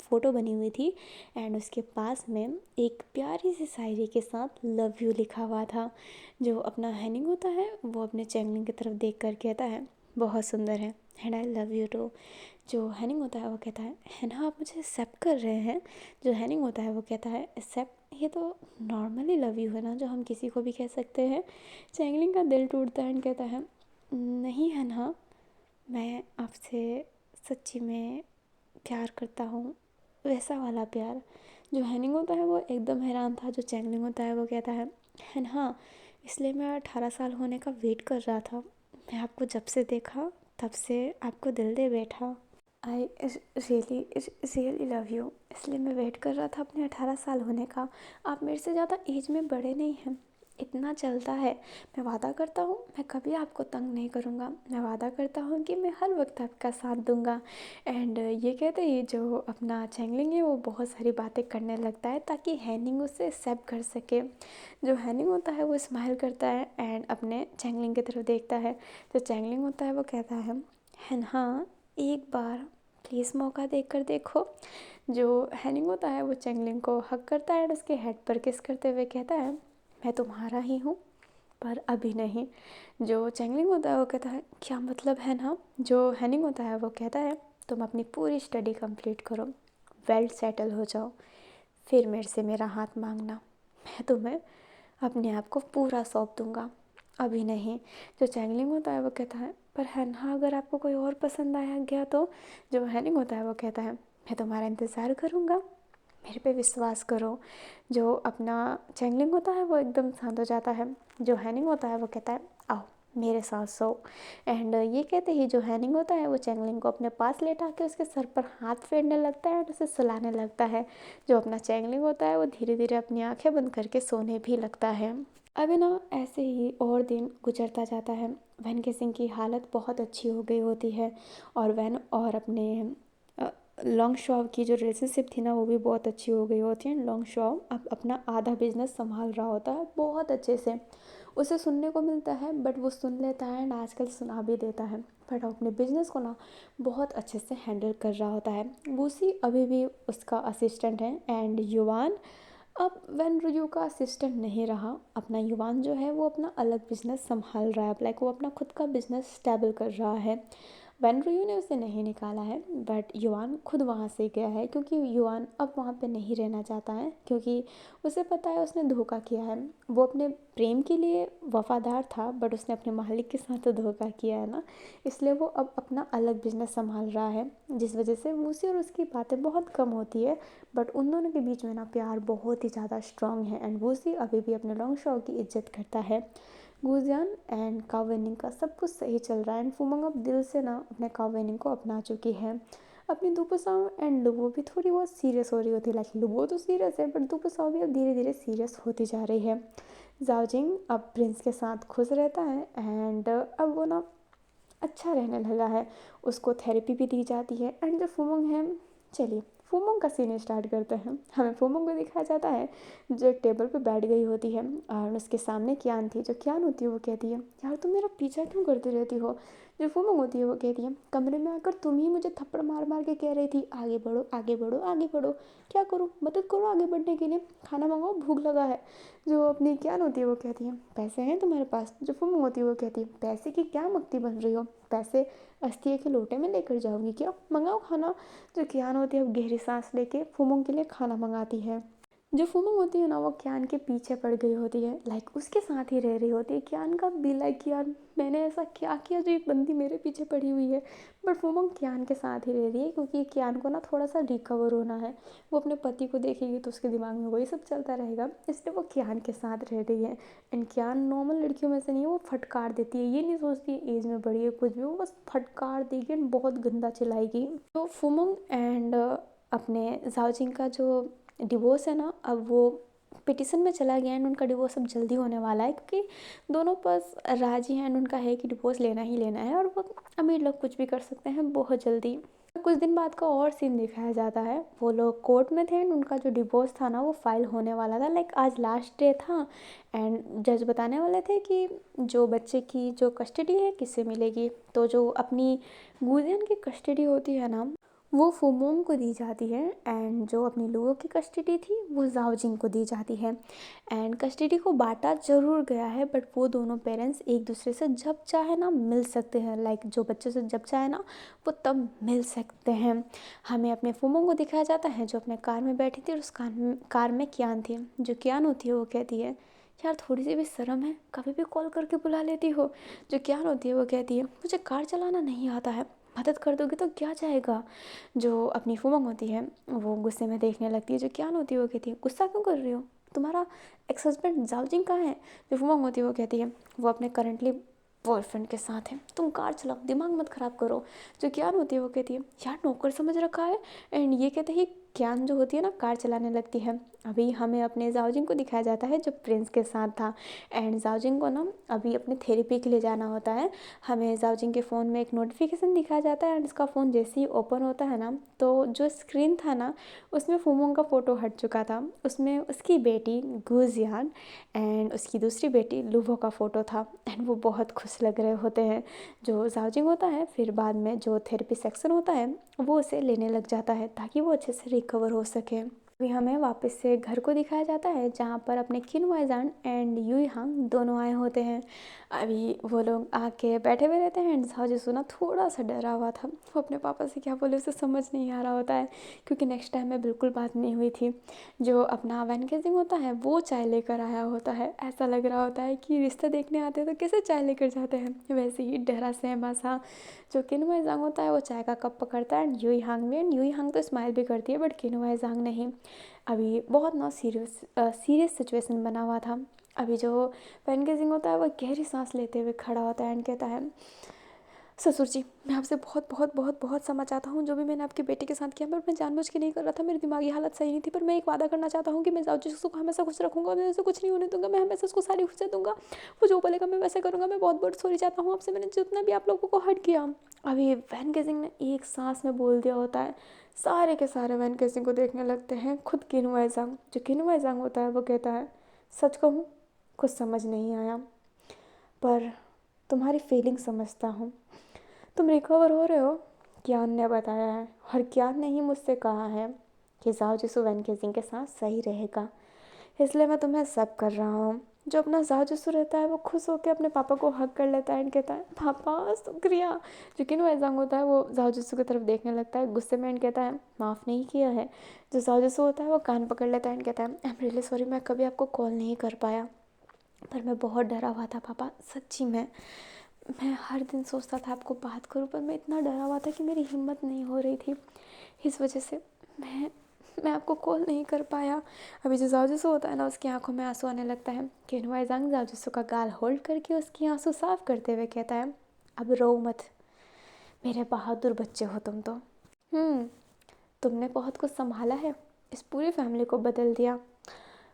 फ़ोटो बनी हुई थी एंड उसके पास में एक प्यारी सी शायरी के साथ लव यू लिखा हुआ था। जो अपना हैनिंग होता है वो अपने चैंगलिंग की तरफ देख कर कहता है, बहुत सुंदर है and I love you too. जो हैनिंग होता है वो कहता है ना आप मुझे एक्सेप्ट कर रहे हैं। जो हैनिंग होता है वो कहता है, एक्सेप्ट, ये तो नॉर्मली लव यू है ना जो हम किसी को भी कह सकते हैं। चैंगलिंग का दिल टूटता है एंड कहता है, नहीं है ना, मैं आपसे सच्ची में प्यार करता हूँ, वैसा वाला प्यार। जो हैनिंग होता है वो एकदम हैरान था। जो चैंगलिंग होता है वो कहता है ना, इसलिए मैं 18 साल होने का वेट कर रहा था। मैं आपको जब से देखा तब से आपको दिल दे बैठा। आई रियली लव यू, इसलिए मैं वेट कर रहा था अपने 18 साल होने का। आप मेरे से ज़्यादा एज में बड़े नहीं हैं, इतना चलता है। मैं वादा करता हूँ मैं कभी आपको तंग नहीं करूँगा। मैं वादा करता हूँ कि मैं हर वक्त आपका साथ दूँगा। एंड ये कहते ही जो अपना चैंगलिंग है वो बहुत सारी बातें करने लगता है ताकि हैनिंग उसे एक्सेप्ट कर सके। जो हैनिंग होता है वो स्माइल करता है एंड अपने चैंगलिंग की तरफ देखता है। जो चैंगलिंग होता है वो कहता है हाँ एक बार प्लीज़ मौका देख कर देखो। जो हैनिंग होता है वो चैंगलिंग को हक करता है और उसके हेड पर किस करते हुए कहता है, मैं तुम्हारा ही हूँ पर अभी नहीं। जो चैंगलिंग होता है वो कहता है, क्या मतलब है ना। जो हैनिंग होता है वो कहता है, तुम अपनी पूरी स्टडी कंप्लीट करो, वेल सेटल हो जाओ, फिर मेरे से मेरा हाथ मांगना, मैं तुम्हें अपने आप को पूरा सौंप दूँगा, अभी नहीं। जो चैंगलिंग होता है वो कहता है, पर है ना अगर आपको कोई और पसंद आया गया तो। जो हैनिंग होता है वो कहता है, मैं तुम्हारा इंतज़ार करूँगा, मेरे पे विश्वास करो। जो अपना चैंगलिंग होता है वो एकदम शांत हो जाता है। जो हैनिंग होता है वो कहता है, आओ मेरे साथ सो। एंड ये कहते ही जो हैनिंग होता है वो चैंगलिंग को अपने पास लेटा के उसके सर पर हाथ फेरने लगता है और उसे सुलाने लगता है। जो अपना चैंगलिंग होता है वो धीरे धीरे अपनी आंखें बंद करके सोने भी लगता है। अभी ना ऐसे ही और दिन गुजरता जाता है। वैन केसिंग की हालत बहुत अच्छी हो गई होती है और वैन और अपने लॉन्ग शॉव की जो रिलेशनशिप थी ना वो भी बहुत अच्छी हो गई होती है। लॉन्ग शॉव अब अपना आधा बिजनेस संभाल रहा होता है बहुत अच्छे से। उसे सुनने को मिलता है बट वो सुन लेता है एंड आजकल सुना भी देता है। बट अपने बिजनेस को ना बहुत अच्छे से हैंडल कर रहा होता है। वूसी अभी भी उसका असिस्टेंट है एंड युवान अब वैन रुयू का असिस्टेंट नहीं रहा। अपना युवान जो है वो अपना अलग बिजनेस संभाल रहा है, लाइक वो अपना खुद का बिजनेस स्टेबल कर रहा है। वैन रुयू ने उसे नहीं निकाला है बट युवान खुद वहाँ से गया है क्योंकि युवान अब वहाँ पे नहीं रहना चाहता है क्योंकि उसे पता है उसने धोखा किया है। वो अपने प्रेम के लिए वफादार था बट उसने अपने मालिक के साथ तो धोखा किया है ना, इसलिए वो अब अपना अलग बिजनेस संभाल रहा है। जिस वजह से वूसी और उसकी बातें बहुत कम होती है बट उन दोनों के बीच में ना प्यार बहुत ही ज़्यादा स्ट्रांग है एंड वूसी अभी भी अपने लॉन्ग शॉ की इज्जत करता है। गुजियान एंड कावेनिंग का सब कुछ सही चल रहा है एंड फुमंग अब दिल से ना अपने कावेनिंग को अपना चुकी है। अपनी दुपुसाओ एंड लुबो भी थोड़ी बहुत सीरियस हो रही होती है, लाइक लुबो तो सीरियस है बट दुपुसाओ भी अब धीरे धीरे सीरियस होती जा रही है। जाओजिंग अब प्रिंस के साथ खुश रहता है एंड अब वो ना अच्छा रहने लगा है। उसको थेरेपी भी दी जाती है एंड जो फुमंग है, चलिए फुमंग का सीन स्टार्ट करते हैं। हमें फुमंग को दिखाया जाता है जो एक टेबल पे बैठ गई होती है और उसके सामने क्यान थी। जो क्यान होती है वो कहती है, यार तुम मेरा पीछा क्यों करती रहती हो। जो फुमंग होती है वो कहती है, कमरे में आकर तुम ही मुझे थप्पड़ मार मार के कह रही थी आगे बढ़ो आगे बढ़ो आगे बढ़ो, क्या करूँ मदद करो आगे बढ़ने के लिए, खाना मंगाओ भूख लगा है। जो अपनी क्या होती है वो कहती है पैसे हैं तुम्हारे पास। जो फुमंग होती है वो कहती है पैसे की क्या मक्ती बन रही हो, पैसे अस्थिया के लोटे में लेकर जाओगी क्या, मंगाओ खाना। जो कियान होती है अब गहरी सांस लेके फुमंग के लिए खाना मंगाती है। जो फुमंग होती है ना वो कियान के पीछे पड़ गई होती है, लाइक उसके साथ ही रह रही होती है। कियान का भी लाइक यार मैंने ऐसा क्या किया जो एक बंदी मेरे पीछे पड़ी हुई है। बट फुमंग कियान के साथ ही रह रही है क्योंकि कियान को ना थोड़ा सा रिकवर होना है। वो अपने पति को देखेगी तो उसके दिमाग में वही सब चलता रहेगा, इसलिए वो कियान के साथ रह रही है। एंड कियान नॉर्मल लड़कियों में से नहीं है, वो फटकार देती है, ये नहीं सोचती एज में बड़ी है कुछ भी, वो बस फटकार देगी एंड बहुत गंदा चिल्लाएगी। तो फुमंग एंड अपने जाओजिंग का जो डिवोर्स है ना, अब वो पिटिशन में चला गया एंड उनका डिवोर्स अब जल्दी होने वाला है क्योंकि दोनों बस राजी हैं एंड उनका है कि डिवोर्स लेना ही लेना है और वो अमीर लोग कुछ भी कर सकते हैं बहुत जल्दी। कुछ दिन बाद का और सीन दिखाया जाता है, वो लोग कोर्ट में थे एंड उनका जो डिवोर्स था ना वो फाइल होने वाला था, लाइक आज लास्ट डे था। एंड जज बताने वाले थे कि जो बच्चे की जो कस्टडी है किससे मिलेगी। तो जो अपनी गुजियन की कस्टडी होती है ना वो फुमोंग को दी जाती है एंड जो अपनी लुओ की कस्टडी थी वो जाओजिंग को दी जाती है। एंड कस्टडी को बांटा जरूर गया है बट वो दोनों पेरेंट्स एक दूसरे से जब चाहे ना मिल सकते हैं, लाइक जो बच्चे से जब चाहे ना वो तब मिल सकते हैं। हमें अपने फुमोंग को दिखाया जाता है जो अपने कार में बैठी थी और उस कार में कियान थी। जो कियान होती है वो कहती है यार थोड़ी सी भी शर्म है, कभी भी कॉल करके बुला लेती हो। जो कियान होती है वो कहती है मुझे कार चलाना नहीं आता है, मदद कर दोगे तो क्या जाएगा। जो अपनी फुमंग होती है वो गुस्से में देखने लगती है। जो कियान होती है वो कहती है गुस्सा क्यों कर रही हो, तुम्हारा एक्स हस्बैंड जाओजिंग कहाँ है। जो फुमंग होती है वो कहती है वो अपने करंटली बॉयफ्रेंड के साथ है, तुम कार चलाओ दिमाग मत ख़राब करो। जो कियान होती है वो कहती है यार नौकर समझ रखा है। एंड ये कहते हैं कियान जो होती है ना कार चलाने लगती है। अभी हमें अपने जाओजिंग को दिखाया जाता है जो प्रिंस के साथ था। एंड जाओजिंग को ना अभी अपने थेरेपी के लिए जाना होता है। हमें जाओजिंग के फ़ोन में एक नोटिफिकेशन दिखाया जाता है एंड इसका फ़ोन जैसे ही ओपन होता है ना तो जो स्क्रीन था ना उसमें फुमोंग का फ़ोटो हट चुका था, उसमें उसकी बेटी गुजियान एंड उसकी दूसरी बेटी लुवो का फ़ोटो था। एंड वो बहुत खुश लग रहे होते हैं। जो जाओजिंग होता है फिर बाद में जो थेरेपी सेक्शन होता है वो उसे लेने लग जाता है ताकि वो अच्छे से रिकवर हो सके। अभी हमें वापस से घर को दिखाया जाता है जहाँ पर अपने किन वाइजान एंड यूई हांग दोनों आए होते हैं। अभी वो लोग आके बैठे हुए रहते हैं एंड जाओ जिसु ना थोड़ा सा डरा हुआ था, वो अपने पापा से क्या बोले उसे समझ नहीं आ रहा होता है क्योंकि नेक्स्ट टाइम में बिल्कुल बात नहीं हुई थी। जो अपना वैन गेजिंग होता है वो चाय लेकर आया होता है, ऐसा लग रहा होता है कि रिश्ता देखने आते हैं तो कैसे चाय लेकर जाते हैं, वैसे ही डरा सहमा सा। जो किन वाइजांग होता है वो चाय का कप पकड़ता है एंड यूई हांग भी, एंड यूई हांग तो स्माइल भी करती है बट किन वाइजांग नहीं। अभी बहुत ना सीरियस सिचुएशन बना हुआ था। अभी जो वैन गेजिंग होता है वो गहरी सांस लेते हुए खड़ा होता है एंड कहता है ससुर जी मैं आपसे बहुत बहुत बहुत बहुत क्षमा चाहता हूँ, जो भी मैंने आपकी बेटी के साथ किया पर मैं जानबूझ के नहीं कर रहा था, मेरी दिमागी हालत सही नहीं थी। पर मैं एक वादा करना चाहता हूँ कि मैं जाओ जिसको हमेशा खुश रखूँगा, मैं उसे कुछ नहीं होने दूंगा, मैं हमेशा उसको सारी खुशियाँ दूंगा, वो जो बोलेगा मैं वैसे करूँगा। मैं बहुत बहुत सॉरी चाहता हूँ आपसे, मैंने जितना भी आप लोगों को हर्ट किया। अभी वैन गेजिंग ने एक सांस में बोल दिया होता है। सारे के सारे वैन गेजिंग को देखने लगते हैं, खुद किनू एजांग जो किनू एजांग होता है वो कहता है सच कहूँ कुछ समझ नहीं आया पर तुम्हारी फीलिंग समझता हूँ, तुम रिकवर हो रहे हो, कियान ने बताया है। और कियान ने ही मुझसे कहा है कि जाओ जिसु वैन गेजिंग के साथ सही रहेगा, इसलिए मैं तुम्हें सब कर रहा हूँ। जो अपना जाओ जिसु रहता है वो खुश होकर अपने पापा को हक कर लेता है एंड कहता है पापा शुक्रिया। जो किनू एजांग होता है वो जाओ जिसु की तरफ देखने लगता है गुस्से में एंड कहता है माफ़ नहीं किया है। जो जाओ जिसु होता है वो कान पकड़ लेता है एंड कहता है आई एम रियली सॉरी, मैं कभी आपको कॉल नहीं कर पाया पर मैं बहुत डरा हुआ था पापा, सच्ची में मैं हर दिन सोचता था आपको बात करूं पर मैं इतना डरा हुआ था कि मेरी हिम्मत नहीं हो रही थी, इस वजह से मैं आपको कॉल नहीं कर पाया। अभी जो जाओजिसु होता है ना उसकी आंखों में आंसू आने लगता है। किनवाइजांग जाओजिसु का गाल होल्ड करके उसकी आंसू साफ करते हुए कहता है अब रो मत, मेरे बहादुर बच्चे हो तुम तो। तुमने बहुत कुछ संभाला है, इस पूरी फैमिली को बदल दिया।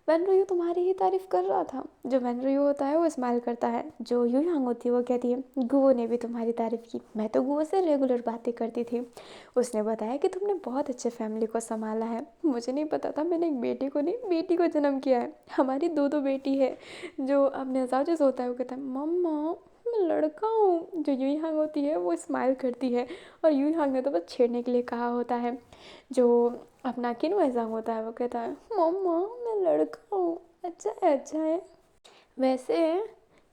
वैन रयू तुम्हारी ही तारीफ कर रहा था। जो वैन रयू होता है वो स्माइल करता है। जो यू यांग होती है वो कहती है गुओ ने भी तुम्हारी तारीफ की, मैं तो गुओ से रेगुलर बातें करती थी, उसने बताया कि तुमने बहुत अच्छे फैमिली को संभाला है। मुझे नहीं पता था मैंने एक बेटे को नहीं बेटी को जन्म किया है, हमारी दो दो बेटी है। जो अपने जाओजिस होता है वो कहता है मम्मा मैं लड़का हूँ। जो यूई हांग होती है वो स्माइल करती है और यूई हांग ने तो बस छेड़ने के लिए कहा होता है। जो अपना किन वैजांग होता है वो कहता है मम्मा मैं लड़का हूँ। अच्छा है। वैसे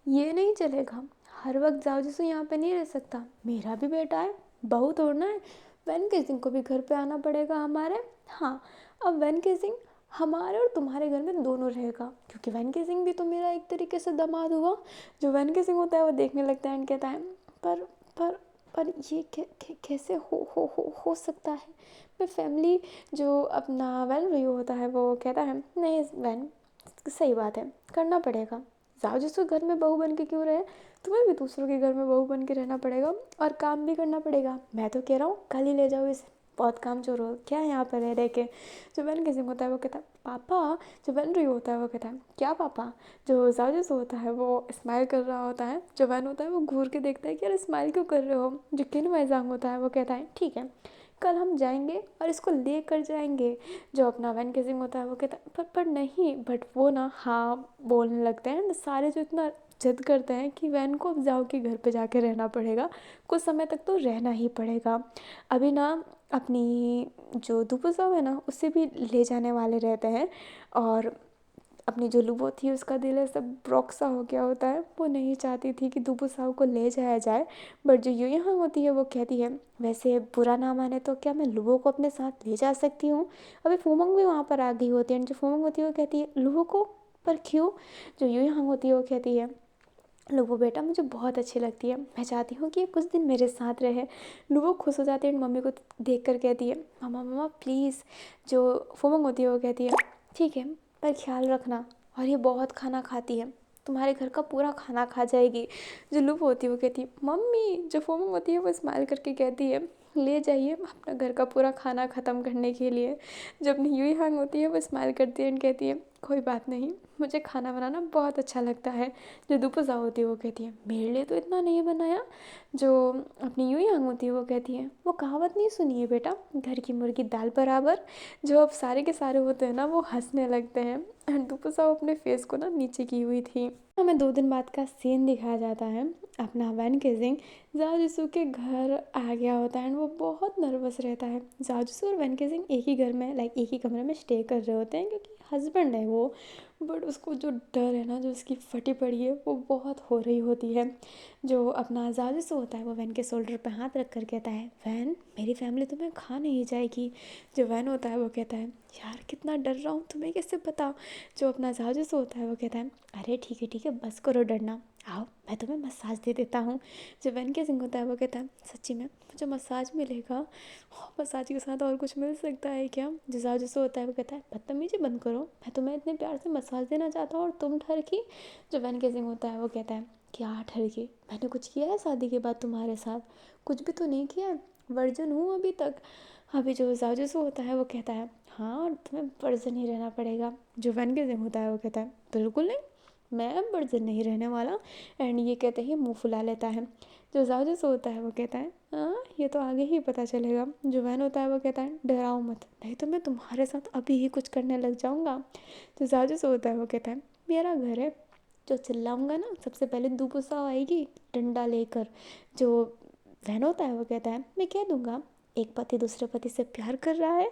ये नहीं चलेगा, हर वक्त जाओ जिसो यहाँ पे नहीं रह सकता, मेरा भी बेटा है, बहू तोड़ना है, वैन केसिंग को भी घर पे आना पड़ेगा हमारे। हाँ, अब वैन केसिंग हमारे और तुम्हारे घर में दोनों रहेगा, क्योंकि वैन केसिंग भी तो मेरा एक तरीके से दामाद हुआ। जो वैन केसिंग होता है वो देखने लगता है एंड कहता है पर पर पर ये कैसे हो सकता है। मैं फैमिली जो अपना वैन रही होता है वो कहता है नहीं वैन, सही बात है, करना पड़ेगा। जाओ जिसको घर में बहू बन के क्यों रहे, तुम्हें भी दूसरों के घर में बहू बन के रहना पड़ेगा और काम भी करना पड़ेगा। मैं तो कह रहा हूँ कल ही ले जाओ इसे, बहुत काम चोर हो क्या यहाँ पर रह के। जो बहन किसी होता है वो कहता है पापा, जो बन रही होता है वो कहता है क्या पापा। जो जाओ जिस होता है वो स्माइल कर रहा होता है, जो बहन होता है वो घूर के देखता है कि यार स्माइल क्यों कर रहे हो। जो किन वाइजांग होता है वो कहता है ठीक है, कल हम जाएंगे और इसको ले कर जाएंगे। जो अपना वैन किसिंग होता है वो कहता है पर नहीं, बट वो ना हाँ बोलने लगते हैं सारे, जो इतना जिद करते हैं कि वैन को अब जाओ के घर पे जाके रहना पड़ेगा, कुछ समय तक तो रहना ही पड़ेगा। अभी ना अपनी जो दुपू साहब है ना उससे भी ले जाने वाले रहते हैं, और अपनी जो लुबो थी उसका दिल ऐसा ब्रोक सा हो गया होता है, वो नहीं चाहती थी कि दुबू साहब को ले जाया जाए। बट जो यूँ यहाँ होती है वो कहती है वैसे बुरा ना माने तो क्या मैं लुबो को अपने साथ ले जा सकती हूँ। अभी फूमंग भी वहाँ पर आ गई होती है, जो फूमंग होती है वो कहती है लुबो को, पर क्यों। जो यूँ यहाँ होती है वो कहती है लुबो बेटा मुझे बहुत अच्छी लगती है, मैं चाहती हूँ कि कुछ दिन मेरे साथ रहे। लुबो खुश हो जाती है, मम्मी को देख कर कहती है मम्मा मम्मा प्लीज़। जो फूमंग होती है वो कहती है ठीक है, पर ख्याल रखना, और ये बहुत खाना खाती है, तुम्हारे घर का पूरा खाना खा जाएगी। जो लुबो होती है वो कहती है मम्मी। जो फूमंग होती है वो स्माइल करके कहती है ले जाइए अपना घर का पूरा खाना ख़त्म करने के लिए। जब अपनी यूई हांग होती है वो स्माइल करती है एंड कहती है कोई बात नहीं, मुझे खाना बनाना बहुत अच्छा लगता है। जो दुपुजा होती है वो कहती है मेरे लिए तो इतना नहीं बनाया। जो अपनी यूई हांग होती है वो कहती है वो कहावत नहीं सुनी है बेटा, घर की मुर्गी दाल बराबर। जो अब सारे के सारे होते हैं ना वो हंसने लगते हैं, एंड दुपुजा अपने फेस को ना नीचे की हुई थी। हमें 2 दिन बाद का सीन दिखाया जाता है, अपना वैन केजिंग जाओ जिसू के घर आ गया होता है एंड वो बहुत नर्वस रहता है। जाओ जिसू और वैन केजिंग एक ही घर में लाइक एक ही कमरे में स्टे कर रहे होते हैं क्योंकि हस्बैंड है वो, बट उसको जो डर है ना, जो उसकी फटी पड़ी है वो बहुत हो रही होती है। जो अपना जाओ जिसू होता है वो वैन के शोल्डर पे हाथ रख कर कहता है वैन मेरी फैमिली तुम्हें खा नहीं जाएगी। जो वैन होता है वो कहता है यार कितना डर रहा हूँ, तुम्हें कैसे पता। जो अपना जाओ जिसू होता है वो कहता है अरे ठीक है बस करो डरना, आओ मैं तुम्हें मसाज दे देता हूँ। जो वैन के सिंह होता है वो कहता है सच्ची में मुझे मसाज मिलेगा, मसाज के साथ और कुछ मिल सकता है क्या। जो जाओ जिसो होता है वो कहता है बदतमीजी बंद करो, मैं तुम्हें इतने प्यार से मसाज देना चाहता हूँ और तुम ठर की। जो वैन के सिंह होता है वो कहता है क्या ठर की, मैंने कुछ किया है शादी के बाद तुम्हारे साथ, कुछ भी तो नहीं किया है, वर्जन हूँ अभी तक। अभी जो जाओ जिसो होता है वो कहता है हाँ और तुम्हें वर्जन ही रहना पड़ेगा। जो वैन के सिंह होता है वो कहता है बिल्कुल नहीं, मैं अब वर्जन नहीं रहने वाला। एंड ये कहते ही मुंह फुला लेता है। जो जाओ जिसो होता है वो कहता है हाँ ये तो आगे ही पता चलेगा। जो वैन होता है वो कहता है डराओ मत, नहीं तो मैं तुम्हारे साथ अभी ही कुछ करने लग जाऊँगा। जो जाओ जिसो होता है वो कहता है मेरा घर है, जो चिल्लाऊंगा ना सबसे पहले दुपुसा आएगी डंडा लेकर। जो वैन होता है वो कहता है मैं कह दूंगा एक पति दूसरे पति से प्यार कर रहा है।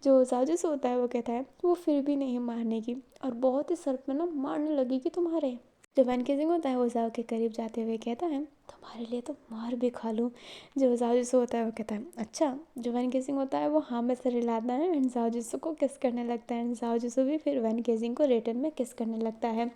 जो साजिश होता है वो कहता है वो फिर भी नहीं मारने की, और बहुत ही सर पे ना मारने लगेगी तुम्हारे। जो वैन केजिंग होता है वो जाओ के करीब जाते हुए कहता है तुम्हारे लिए तो मार भी खा लूँ। जो जाओ जिसो होता है वो कहता है अच्छा। जो वैन केजिंग होता है वो हाँ में सर हिलाता है एंड जाओ जिसो को किस करने लगता है, एंड जाओ जिसो भी फिर वैन केजिंग को रिटर्न में किस करने लगता है।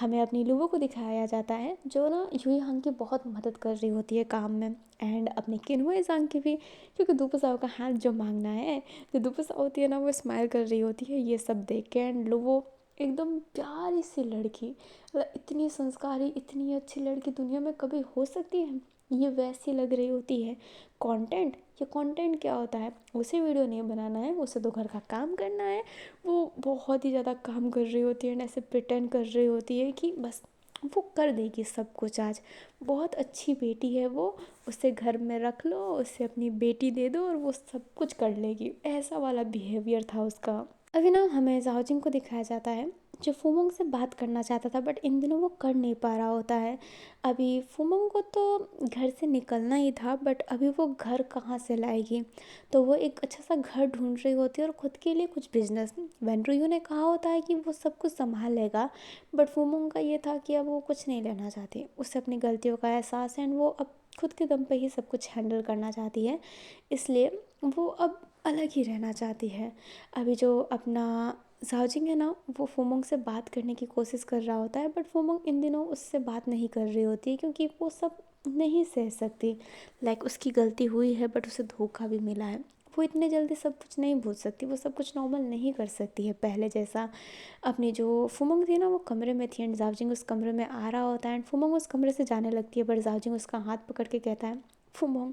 हमें अपनी लुबो को दिखाया जाता है जो ना यूई हांग की बहुत मदद कर रही होती है काम में, एंड अपनी किनहुए जांग की भी, क्योंकि दुपसाओ का हाथ जो मांगना है। जो दुपसाओ होती है ना वो स्माइल कर रही होती है ये सब देख के, एंड लुबो एकदम प्यारी सी लड़की, मतलब इतनी संस्कारी इतनी अच्छी लड़की दुनिया में कभी हो सकती है, ये वैसी लग रही होती है। कंटेंट, ये कंटेंट क्या होता है, उसे वीडियो नहीं बनाना है, उसे तो घर का काम करना है। वो बहुत ही ज़्यादा काम कर रही होती है, ऐसे प्रिटेंड कर रही होती है कि बस वो कर देगी सब कुछ आज, बहुत अच्छी बेटी है वो, उसे घर में रख लो, उसे अपनी बेटी दे दो और वो सब कुछ कर लेगी, ऐसा वाला बिहेवियर था उसका। अभी ना हमें जाओजिंग को दिखाया जाता है जो फूमोंग से बात करना चाहता था, बट इन दिनों वो कर नहीं पा रहा होता है। अभी फूमोंग को तो घर से निकलना ही था, बट अभी वो घर कहाँ से लाएगी। तो वो एक अच्छा सा घर ढूंढ रही होती है और ख़ुद के लिए कुछ बिजनेस। वेनरुयू ने कहा होता है कि वो सब कुछ संभाल लेगा, बट फूमोंग का ये था कि अब वो कुछ नहीं लेना चाहती। उसे अपनी गलतियों का एहसास है एंड वो अब खुद के दम पे ही सब कुछ हैंडल करना चाहती है, इसलिए वो अब अलग ही रहना चाहती है। अभी जो अपना जाओजिंग है ना, वो फूमोंग से बात करने की कोशिश कर रहा होता है, बट फूमोंग इन दिनों उससे बात नहीं कर रही होती है क्योंकि वो सब नहीं सह सकती। उसकी गलती हुई है, बट उसे धोखा भी मिला है। वो इतने जल्दी सब कुछ नहीं भूल सकती, वो सब कुछ नॉर्मल नहीं कर सकती है पहले जैसा। अपनी जो फूमोंग थी ना, वो कमरे में थी एंड जाओजिंग उस कमरे में आ रहा होता है एंड फूमोंग उस कमरे से जाने लगती है, बट जाओजिंग उसका हाथ पकड़ के कहता है फूमोंग।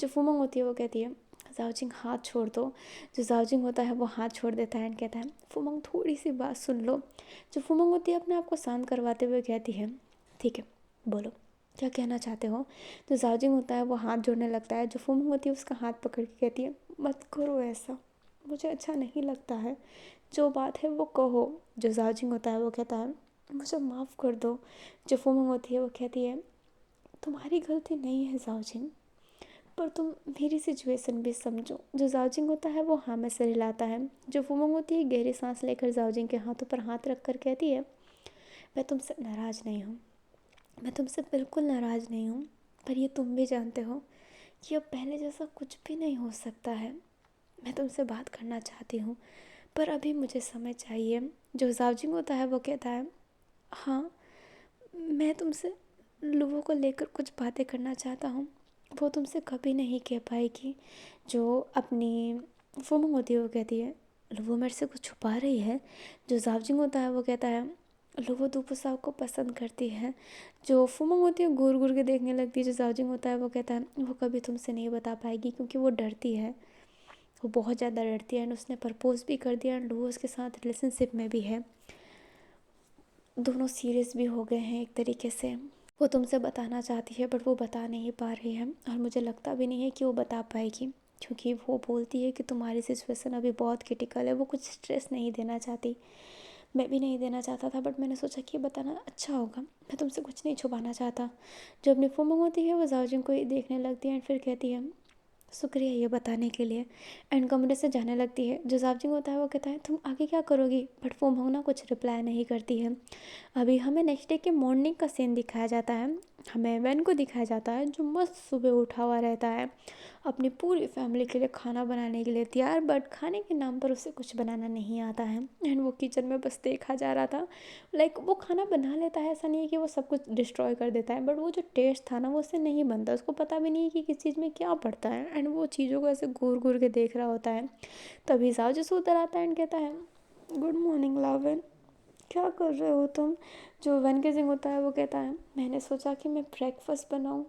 जो फूमोंग होती है वो कहती है जाओजिंग हाथ छोड़ दो। जो जाओजिंग होता है वो हाथ छोड़ देता है एंड कहता है फूमोंग थोड़ी सी बात सुन लो। जो फूमोंग होती है अपने आप को शांत करवाते हुए कहती है ठीक है बोलो, क्या कहना चाहते हो। जो जाओजिंग होता है वो हाथ जोड़ने लगता है। जो फूमोंग होती है उसका हाथ पकड़ के कहती है मत करो ऐसा, मुझे अच्छा नहीं लगता है, जो बात है वो कहो। जो जाओजिंग होता है वो कहता है मुझे माफ़ कर दो। जो फूमोंग होती है वो कहती है तुम्हारी गलती नहीं है जाओजिंग, पर तुम मेरी सिचुएशन भी समझो। जो जाओजिंग होता है वो हाँ में सिर हिलाता है। जो फूमोंग होती है गहरी सांस लेकर जाओजिंग के हाथों पर हाथ रख कर कहती है मैं तुमसे नाराज़ नहीं हूँ, मैं तुमसे बिल्कुल नाराज़ नहीं हूँ, पर ये तुम भी जानते हो कि अब पहले जैसा कुछ भी नहीं हो सकता है। मैं तुमसे बात करना चाहती हूँ, पर अभी मुझे समय चाहिए। जो जाओजिंग होता है वो कहता है हाँ, मैं तुमसे लुवो को लेकर कुछ बातें करना चाहता हूँ, वो तुमसे कभी नहीं कह पाएगी। जो अपनी फूमोंग होती है वो कहती है लुवो मेरे से कुछ छुपा रही है। जो जाओजिंग होता है वो कहता है लुवो दुपुसाव को पसंद करती है। जो फूमोंग होती है घूर घूर के देखने लगती है। जो जाओजिंग होता है वो कहता है वो कभी तुमसे नहीं बता पाएगी क्योंकि वो डरती है, वो बहुत ज़्यादा डरती है एंड उसने प्रपोज भी कर दिया एंड लुवो उसके साथ रिलेशनशिप में भी है, दोनों सीरियस भी हो गए हैं एक तरीके से। वो तुमसे बताना चाहती है बट वो बता नहीं पा रही है और मुझे लगता भी नहीं है कि वो बता पाएगी क्योंकि वो बोलती है कि तुम्हारी सिचुएशन अभी बहुत क्रिटिकल है। वो कुछ स्ट्रेस नहीं देना चाहती, मैं भी नहीं देना चाहता था, बट मैंने सोचा कि ये बताना अच्छा होगा, मैं तुमसे कुछ नहीं छुपाना चाहता। जो अपनी फूमोंग होती है वो जाओजिंग को ही देखने लगती है एंड फिर कहती है शुक्रिया ये बताने के लिए, एंड कमरे से जाने लगती है। जो जाओजिंग होता है वो कहता है तुम आगे क्या करोगी, बट फूमोंग ना कुछ रिप्लाई नहीं करती है। अभी हमें नेक्स्ट डे के मॉर्निंग का सीन दिखाया जाता है। हमें वैन को दिखाया जाता है जो मस्त सुबह उठा हुआ रहता है अपनी पूरी फैमिली के लिए खाना बनाने के लिए तैयार, बट खाने के नाम पर उसे कुछ बनाना नहीं आता है एंड वो किचन में बस देखा जा रहा था। वो खाना बना लेता है, ऐसा नहीं है कि वो सब कुछ डिस्ट्रॉय कर देता है, बट वो जो टेस्ट था ना वो उससे नहीं बनता, उसको पता भी नहीं है कि किस चीज़ में क्या पड़ता है एंड वो चीज़ों को ऐसे घूर घूर के देख रहा होता है। तभी साव जिस उधर आता है एंड कहता है गुड मॉर्निंग लावेन, क्या कर रहे हो तुम। जो वन के सिंह होता है वो कहता है मैंने सोचा कि मैं ब्रेकफास्ट बनाऊं,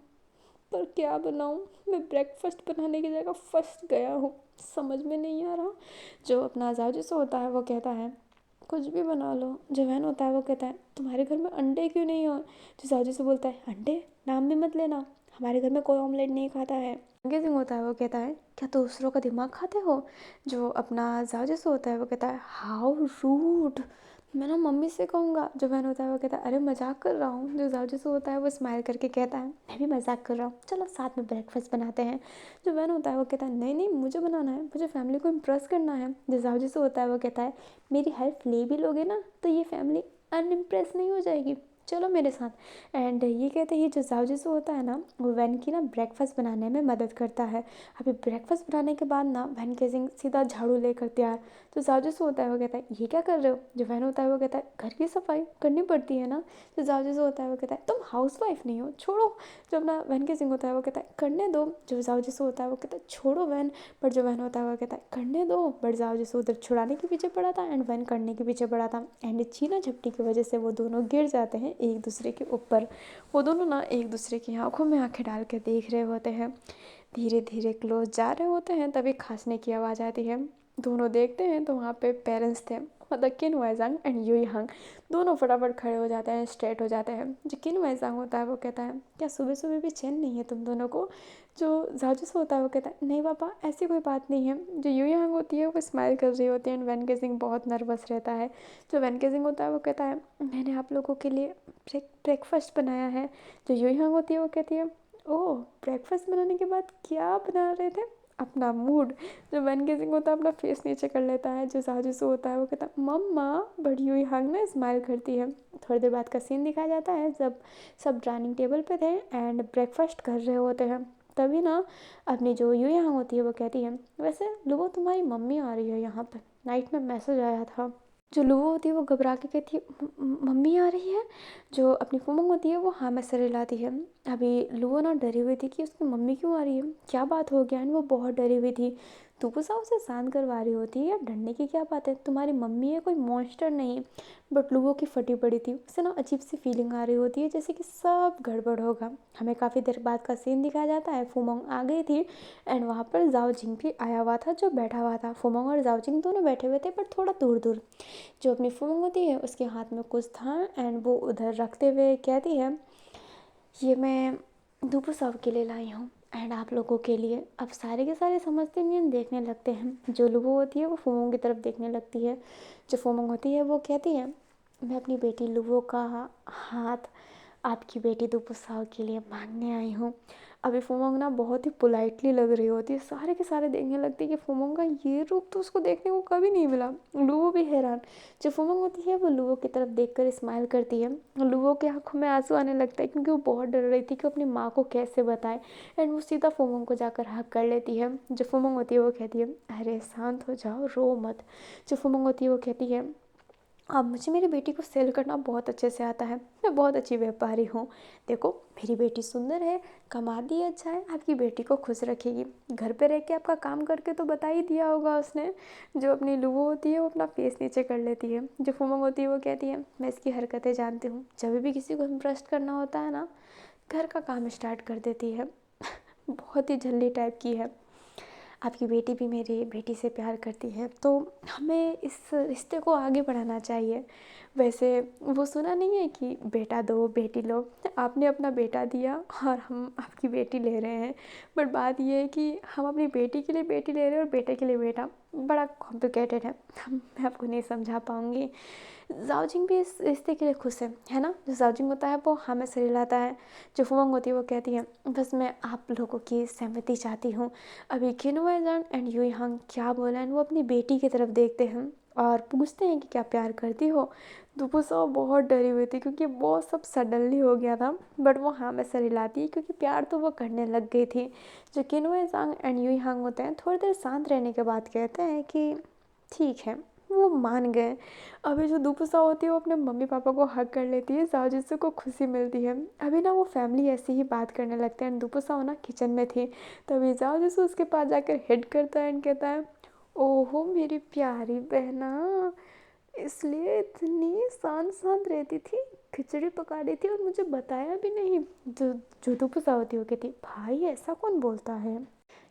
पर क्या बनाऊं, मैं ब्रेकफास्ट बनाने की जगह फंस गया हूँ, समझ में नहीं आ रहा। जो अपना आजाद जैसा होता है वो कहता है कुछ भी बना लो। जो वैन होता है वो कहता है तुम्हारे घर में अंडे क्यों नहीं हो। जो साजू से बोलता है अंडे, नाम भी मत लेना, हमारे घर में कोई ऑमलेट नहीं खाता है। आगे सिंह होता है वो कहता है क्या दूसरों का दिमाग खाते हो। जो अपना जाओ से होता है वो कहता है हाउ रूड, मैं ना मम्मी से कहूँगा। जो वैन होता है वो कहता है अरे मजाक कर रहा हूँ। जो जाओ जैसे होता है वो स्माइल करके कहता है मैं भी मजाक कर रहा हूँ, चलो साथ में ब्रेकफास्ट बनाते हैं। जो वैन होता है वो कहता है नहीं नहीं मुझे बनाना है, मुझे फैमिली को इम्प्रेस करना है। जो जाओ जैसे होता है वो कहता है मेरी हेल्प ले भी लोगे ना तो ये फैमिली अनइम्प्रेस नहीं हो जाएगी, चलो मेरे साथ। एंड ये कहते ही जो जाओ जैसे होता है ना वो वैन की ना ब्रेकफास्ट बनाने में मदद करता है। अभी ब्रेकफास्ट बनाने के बाद ना वैन के सिंह सीधा झाड़ू लेकर तैयार। तो जाओ जैसे होता है वो कहता है ये क्या कर रहे हो। जो वैन होता है वो कहता है घर की सफाई करनी पड़ती है ना। जो जाओ जैसे होता है वो कहता है तुम हाउसवाइफ नहीं हो, छोड़ो। जो अपना वैन के सिंह होता है वो कहता है करने दो। जो जाओ जैसे होता है वो कहता है छोड़ो वैन, बट जो वैन होता है वो कहता है करने दो, बट जाओ जैसे उधर छुड़ाने के पीछे पड़ा था एंड वैन करने के पीछे पड़ा था एंड छीना झपटी की वजह से वो दोनों गिर जाते हैं एक दूसरे के ऊपर। वो दोनों ना एक दूसरे की आंखों में आंखें डाल के देख रहे होते हैं, धीरे धीरे क्लोज जा रहे होते हैं। तभी खांसने की आवाज़ आती है, दोनों देखते हैं तो वहाँ पे पेरेंट्स थे। मतलब किन वाइजांग एंड यूई हंग दोनों फटाफट खड़े हो जाते हैं, स्ट्रेट हो जाते हैं। जो किन वाइजांग होता है वो कहता है क्या सुबह सुबह भी चैन नहीं है तुम दोनों को। जो जाजूस होता है वो कहता है नहीं पापा ऐसी कोई बात नहीं है। जो यूई हंग होती है वो स्माइल कर रही होती है एंड वैन गेजिंग बहुत नर्वस रहता है। जो वैन गेजिंग होता है वो कहता है मैंने आप लोगों के लिए ब्रेकफास्ट बनाया है। जो यूई हंग होती है वो कहती है ओह ब्रेकफास्ट बनाने के बाद क्या बना रहे थे, अपना मूड। जो वैन गेजिंग होता है अपना फेस नीचे कर लेता है। जो जाजूस होता है वो कहता है मम्मा, बट यूई हंग ना स्माइल करती है। थोड़ी देर बाद का सीन दिखाया जाता है जब सब डाइनिंग टेबल पे थे एंड ब्रेकफास्ट कर रहे होते हैं। तभी ना अपनी जो यूई हंग होती है वो कहती है वैसे लुबो तुम्हारी मम्मी आ रही है यहाँ पर, नाइट में मैसेज आया था। जो लुबो होती है वो घबरा के कहती है मम्मी आ रही है। जो अपनी फुमंग होती है वो हाँ में सर हिलाती है। अभी लुबो ना डरी हुई थी कि उसकी मम्मी क्यों आ रही है, क्या बात हो गया, एंड वो बहुत डरी हुई थी। तुपुसा उसे शांत करवा रही होती है यार डरने की क्या बात है, तुम्हारी मम्मी है कोई मॉन्स्टर नहीं। बट लुबो की फटी पड़ी थी, उसे ना अजीब सी फीलिंग आ रही होती है जैसे कि सब गड़बड़ होगा। हमें काफ़ी देर बाद का सीन दिखाया जाता है, फुमंग आ गई थी एंड वहाँ पर जाओ जिंग भी आया हुआ था जो बैठा हुआ था। फुमंग और जाओ जिंग दोनों बैठे हुए थे पर थोड़ा दूर दूर। जो अपनी फुमंग होती है उसके हाथ में कुछ था एंड वो उधर रखते हुए कहती है ये मैं दुपु साव के लिए लाई हूँ एंड आप लोगों के लिए। अब सारे के सारे समझते नहीं देखने लगते हैं। जो लुबो होती है वो फुमंग की तरफ देखने लगती है। जो फुमंग होती है वो कहती है मैं अपनी बेटी लुबो का हाथ आपकी बेटी दुपु साव के लिए मांगने आई हूँ। अभी फुमंग ना बहुत ही पोलाइटली लग रही होती है, सारे के सारे देखने लगते हैं कि फुमंग का ये रूप तो उसको देखने को कभी नहीं मिला। लुबो भी हैरान। जो फुमंग होती है वो लुबो की तरफ देखकर स्माइल करती है। लुबो की आंखों में आंसू आने लगता है क्योंकि वो बहुत डर रही थी कि अपनी माँ को कैसे बताए एंड वो सीधा फुमंग को जाकर हक कर लेती है। जो फुमंग होती है वो कहती है अरे शांत हो जाओ, रो मत। जो फुमंग होती है वो कहती है अब मुझे मेरी बेटी को सेल करना बहुत अच्छे से आता है, मैं बहुत अच्छी व्यापारी हूँ। देखो मेरी बेटी सुंदर है, कमाती है अच्छा है, आपकी बेटी को खुश रखेगी। घर पे रह के आपका काम करके तो बता ही दिया होगा उसने। जो अपनी लुबो होती है वो अपना फेस नीचे कर लेती है। जो फुमंग होती है वो कहती है मैं इसकी हरकतें जानती हूँ, जब भी किसी को इम्प्रेस करना होता है ना घर का काम स्टार्ट कर देती है। बहुत ही झल्ली टाइप की है। आपकी बेटी भी मेरी बेटी से प्यार करती है तो हमें इस रिश्ते को आगे बढ़ाना चाहिए। वैसे वो सुना नहीं है कि बेटा दो बेटी लो, आपने अपना बेटा दिया और हम आपकी बेटी ले रहे हैं। बट बात ये है कि हम अपनी बेटी के लिए बेटी ले रहे हैं और बेटे के लिए बेटा, बड़ा कॉम्प्लिकेटेड है, मैं आपको नहीं समझा पाऊँगी। जाओजिंग भी इस रिश्ते के लिए खुश है ना। जो जाओजिंग होता है वो हमें सर हिलाता है। जो फुमंग होती है वो कहती है बस मैं आप लोगों की सहमति चाहती हूँ। अभी किनुएजान एंड यूई हंग क्या बोला एंड वो अपनी बेटी की तरफ देखते हैं और पूछते हैं कि क्या प्यार करती हो। दुपुसाओ बहुत डरी हुई थी क्योंकि बहुत सब सडनली हो गया था। बट वो हाँ में सर हिलाती है क्योंकि प्यार तो वो करने लग गई थी। जो किनुएजांग एंड यूई हंग होते हैं थोड़ी देर शांत रहने के बाद कहते हैं कि ठीक है, वो मान गए। अभी जो दुपुसा होती है वो अपने मम्मी पापा को हग कर लेती है, जाओजित्सु को खुशी मिलती है। अभी ना वो फैमिली ऐसी ही बात करने लगते हैं। दुपुसा हो ना किचन में थी तभी जाओजित्सु उसके पास जाकर हिट करता है एंड कहता है ओहो मेरी प्यारी बहना, इसलिए इतनी शांत शांत रहती थी, खिचड़ी पका रही थी और मुझे बताया भी नहीं। जो दुपुसा होती है वो कहती भाई ऐसा कौन बोलता है।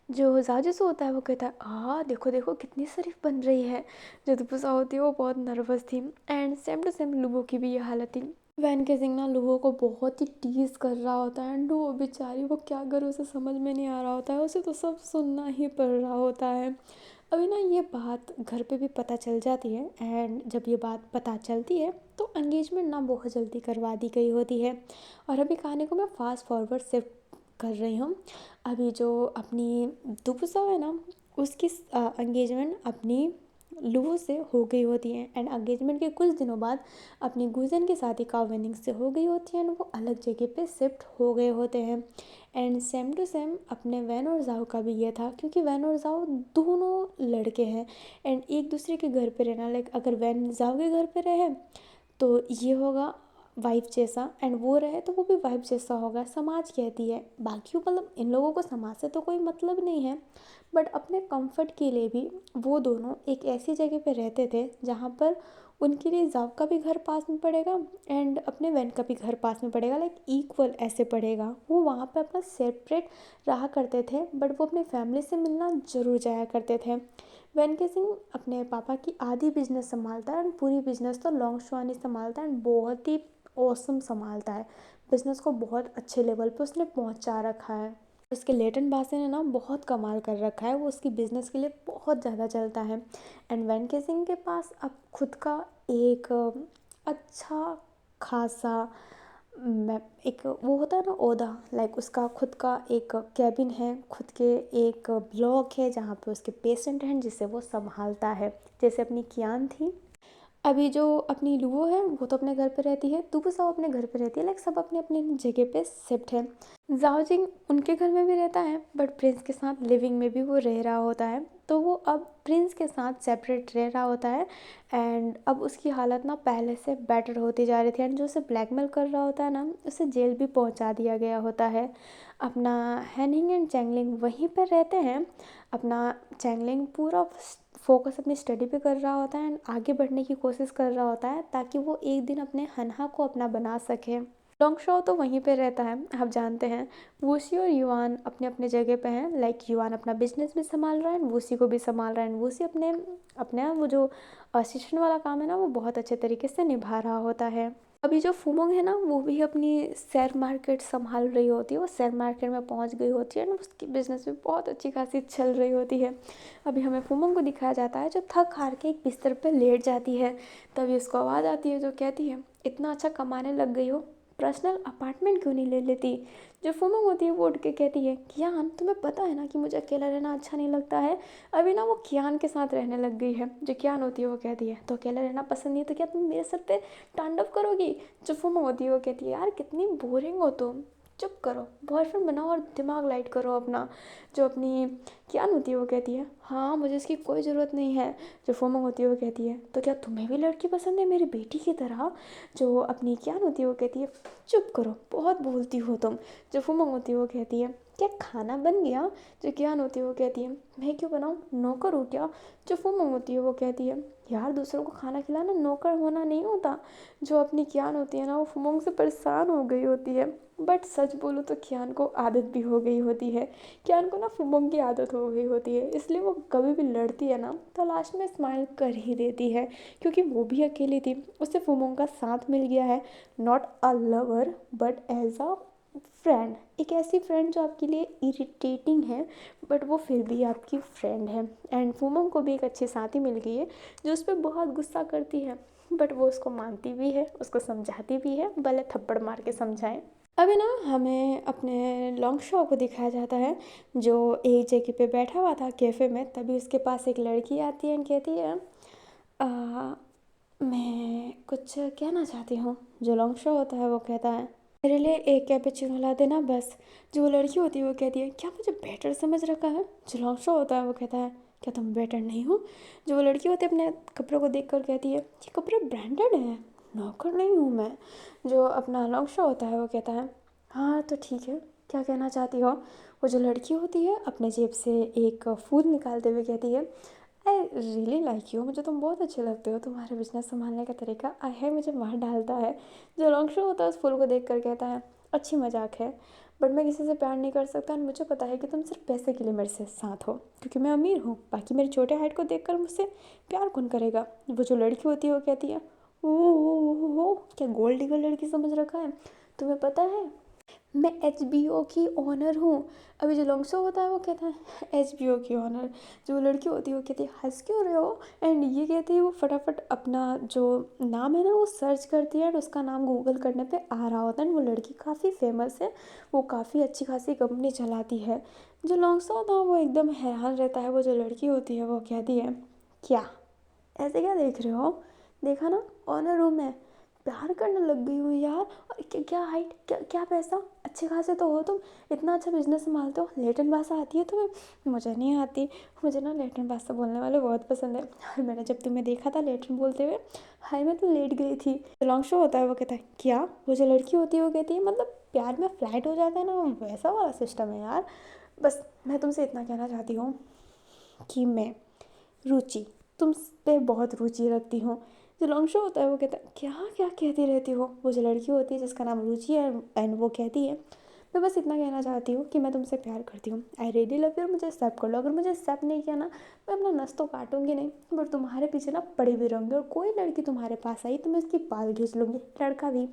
जो जाजूस होता है वो कहता है देखो देखो कितनी शरीफ बन रही है। जो दुपुसा होती है वो बहुत नर्वस थी एंड सेम टू सेम लुबो की भी ये हालत थी। वैन के सिंह ना लुबो को बहुत ही टीज कर रहा होता है एंड वो बेचारी वो क्या करे उसे समझ में नहीं आ रहा होता है, उसे तो सब सुनना ही पड़ रहा होता है। अभी ना ये बात घर पे भी पता चल जाती है एंड जब ये बात पता चलती है तो एंगेजमेंट ना बहुत जल्दी करवा दी गई होती है। और अभी कहानी को मैं फास्ट फॉरवर्ड शिफ्ट कर रही हूँ। अभी जो अपनी दुपुसा है ना उसकी एंगेजमेंट अपनी लुवो से हो गई होती है एंड एंगेजमेंट के कुछ दिनों बाद अपनी गुजन की शादी काविनिंग से हो गई होती है एंड वो अलग जगह पे शिफ्ट हो गए होते हैं। एंड सेम टू सेम अपने वैन और जाओ का भी ये था क्योंकि वैन और जाओ दोनों लड़के हैं एंड एक दूसरे के घर पे रहना, लाइक अगर वैन जाओ के घर पे रहे तो ये होगा वाइफ जैसा एंड वो रहे तो वो भी वाइफ जैसा होगा, समाज कहती है। बाकी मतलब इन लोगों को समाज से तो कोई मतलब नहीं है बट अपने कंफर्ट के लिए भी वो दोनों एक ऐसी जगह पे रहते थे जहाँ पर उनके लिए जाव का भी घर पास में पड़ेगा एंड अपने वैन का भी घर पास में पड़ेगा, लाइक इक्वल ऐसे पड़ेगा। वो वहाँ पे अपना सेपरेट रहा करते थे बट वो अपनी फैमिली से मिलना ज़रूर जाया करते थे। वैन केसिंग अपने पापा की आधी बिजनेस संभालता है एंड पूरी बिजनेस तो लोंगशुआनी संभालता है एंड बहुत ही ऑसम संभालता है। बिजनेस को बहुत अच्छे लेवल पे उसने पहुंचा रखा है। इसके लेटन बासे ने ना बहुत कमाल कर रखा है, वो उसकी बिजनेस के लिए बहुत ज़्यादा चलता है। एंड वैन केसिंग के पास अब खुद का एक अच्छा खासा एक वो होता है ना ओहदा, लाइक उसका खुद का एक कैबिन है, खुद के एक ब्लॉक है जहाँ पे उसके पेशेंट हैं जिसे वो संभालता है। जैसे अपनी कियान थी, अभी जो अपनी लुओ है वो तो अपने घर पे रहती है, दुबू सब अपने घर पे रहती है, लाइक सब अपने अपने जगह पे शिफ्ट है। जाओजिंग उनके घर में भी रहता है बट प्रिंस के साथ लिविंग में भी वो रह रहा होता है, तो वो अब प्रिंस के साथ सेपरेट रह रहा होता है। एंड अब उसकी हालत ना पहले से बेटर होती जा रही थी एंड जो उसे ब्लैकमेल कर रहा होता है ना उसे जेल भी पहुंचा दिया गया होता है। अपना हैनिंग एंड चैंगलिंग वहीं पर रहते हैं। अपना चैंगलिंग पूरा फोकस अपनी स्टडी पे कर रहा होता है एंड आगे बढ़ने की कोशिश कर रहा होता है ताकि वो एक दिन अपने हन्हा को अपना बना सके। लॉन्ग शो तो वहीं पे रहता है, आप जानते हैं। वूसी और युआन अपने अपने जगह पे हैं, लाइक युआन अपना बिजनेस भी संभाल रहा है एंड वूसी को भी संभाल रहा है एंड वूसी अपने अपने वो जो असिस्टेंट वाला काम है ना वो बहुत अच्छे तरीके से निभा रहा होता है। अभी जो फुमोंग है ना वो भी अपनी शेयर मार्केट संभाल रही होती है, वो शेयर मार्केट में पहुंच गई होती है एंड उसकी बिजनेस भी बहुत अच्छी खासी चल रही होती है। अभी हमें फुमोंग को दिखाया जाता है जो थक हार के एक बिस्तर पे लेट जाती है, तभी उसको आवाज़ आती है जो कहती है इतना अच्छा कमाने लग गई हो, पर्सनल अपार्टमेंट क्यों नहीं ले लेती। जो फुमोंग होती है वो उठ के कहती है कियान तुम्हें पता है ना कि मुझे अकेला रहना अच्छा नहीं लगता है। अभी ना वो कियान के साथ रहने लग गई है। जो कियान होती है वो कहती है तो अकेला रहना पसंद नहीं है तो क्या तुम मेरे सर पे तांडव करोगी। जो फुमोंग होती है वो कहती है यार कितनी बोरिंग हो तुम, चुप करो, बॉयफ्रेंड बनाओ और दिमाग लाइट करो अपना। जो अपनी कियान होती है वो कहती है हाँ मुझे इसकी कोई ज़रूरत नहीं है। जो फुमोंग होती है वो कहती है तो क्या तुम्हें भी लड़की पसंद है मेरी बेटी की तरह। जो अपनी कियान होती है वो कहती है चुप करो बहुत बोलती हो तुम। जो फुमोंग होती है वो कहती है क्या खाना बन गया। जो कियान होती है वो कहती है मैं क्यों बनाऊँ, नौकर हूँ क्या। जो फुमोंग होती है वो कहती है यार दूसरों को खाना खिलाना नौकर होना नहीं होता। जो अपनी कियान होती है ना वो फुमोंग से परेशान हो गई होती है, बट सच बोलूँ तो कियान को आदत भी हो गई होती है। कियान को ना फुमोंग की आदत हो गई होती है, इसलिए वो कभी भी लड़ती है ना तो लास्ट में स्माइल कर ही देती है, क्योंकि वो भी अकेली थी, उसे फुमोंग का साथ मिल गया है। Not a lover but as a friend, एक ऐसी फ्रेंड जो आपके लिए इरिटेटिंग है बट वो फिर भी आपकी फ्रेंड है। एंड फुमोंग को भी एक अच्छी साथी मिल गई है जो उस पर बहुत गुस्सा करती है बट वो उसको मानती भी है, उसको समझाती भी है, भले थप्पड़ मार के समझाए। अभी ना हमें अपने लॉन्ग शो को दिखाया जाता है जो एक जगह पे बैठा हुआ था कैफ़े में, तभी उसके पास एक लड़की आती है और कहती है मैं कुछ कहना चाहती हूँ। जो लॉन्ग शो होता है वो कहता है मेरे लिए एक कैपेचिनो ला देना बस। जो वो लड़की होती है वो कहती है क्या मुझे बेटर समझ रखा है। जो लॉन्ग शो होता है वो कहता है क्या तुम बेटर नहीं हो। जो वो लड़की होती है अपने कपड़ों को देख कर कहती है ये कपड़े ब्रांडेड हैं, नौकर नहीं हूँ मैं। जो अपना लॉन्ग शो होता है वो कहता है हाँ तो ठीक है, क्या कहना चाहती हो। वो जो लड़की होती है अपने जेब से एक फूल निकालते हुए कहती है आई रियली लाइक यू, मुझे तुम बहुत अच्छे लगते हो, तुम्हारे बिजनेस संभालने का तरीका आई है मुझे मार डालता है। जो लॉन्ग शो होता है उस फूल को देख कर कहता है अच्छी मजाक है बट मैं किसी से प्यार नहीं कर सकता और मुझे पता है कि तुम सिर्फ पैसे के लिए मेरे से साथ हो क्योंकि मैं अमीर हूँ, बाकी मेरी छोटे हाइट को देखकर मुझसे प्यार कौन करेगा। वो जो लड़की होती है वो कहती है ओ क्या गोल्ड डिगर लड़की समझ रखा है, तुम्हें पता है मैं HBO की ऑनर हूँ। अभी जो लॉन्ग शो होता है वो कहता है HBO की ऑनर। जो लड़की होती है वो कहती है हंस क्यों रहे हो। एंड ये कहती है वो फटाफट अपना जो नाम है ना वो सर्च करती है और उसका नाम गूगल करने पे आ रहा होता है। वो लड़की काफ़ी फेमस है, वो काफ़ी अच्छी खासी कंपनी चलाती है। जो लॉन्ग शो था वो एकदम हैरान रहता है। वो जो लड़की होती है वो कहती है क्या ऐसे क्या देख रहे हो, देखा ना ऑनर हूँ मैं, प्यार करने लग गई हूँ यार। और क्या हाइट, क्या पैसा, अच्छे खासे तो हो तुम, इतना अच्छा बिजनेस संभालते हो, लेटिन भाषा आती है तुम्हें। मुझे नहीं आती, मुझे ना लेटिन भाषा बोलने वाले बहुत पसंद है और मैंने जब तुम्हें देखा था लेटिन बोलते हुए हाय मैं तो लेट गई थी। लॉन्ग शो होता है वो कहता है क्या। वो जो लड़की होती है वो कहती है मतलब प्यार में फ्लैट हो जाता है ना वैसा वाला सिस्टम है यार। बस मैं तुमसे इतना कहना चाहती हूँ कि मैं रुचि तुम पे बहुत रुचि रखती हूँ, जो लॉन्ग होता है वो कहता है क्या क्या कहती रहती हो। वो जो लड़की होती है जिसका नाम रुचि है एंड वो कहती है मैं बस इतना कहना चाहती हूँ कि मैं तुमसे प्यार करती हूँ, आई रियली लव यू, मुझे एक्सेप्ट कर लो। अगर मुझे एक्सेप्ट नहीं किया ना मैं अपना नस तो काटूंगी नहीं, बट तुम्हारे पीछे ना पड़ी भी रहूँगी, और कोई लड़की तुम्हारे पास आई तो मैं उसकी बाल खींच लूँगी, लड़का भी,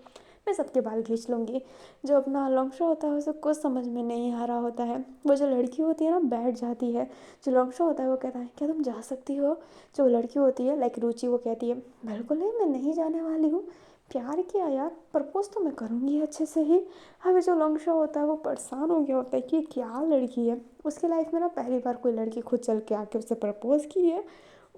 मैं सबके बाल खींच लूँगी। जो अपना लॉन्ग शो होता है उसे कुछ समझ में नहीं आ रहा होता है। वो जो लड़की होती है ना बैठ जाती है। जो लॉन्ग शो होता है वो कहता है क्या तुम जा सकती हो। जो लड़की होती है लाइक रुचि वो कहती है बिल्कुल नहीं, मैं नहीं जाने वाली हूँ, प्यार किया यार, प्रपोज तो मैं करूँगी अच्छे से ही। अभी जो लॉन्ग शो होता है वो परेशान हो गया होता है कि क्या लड़की है। उसकी लाइफ में ना पहली बार कोई लड़की खुद चल के आके उसे प्रपोज की है।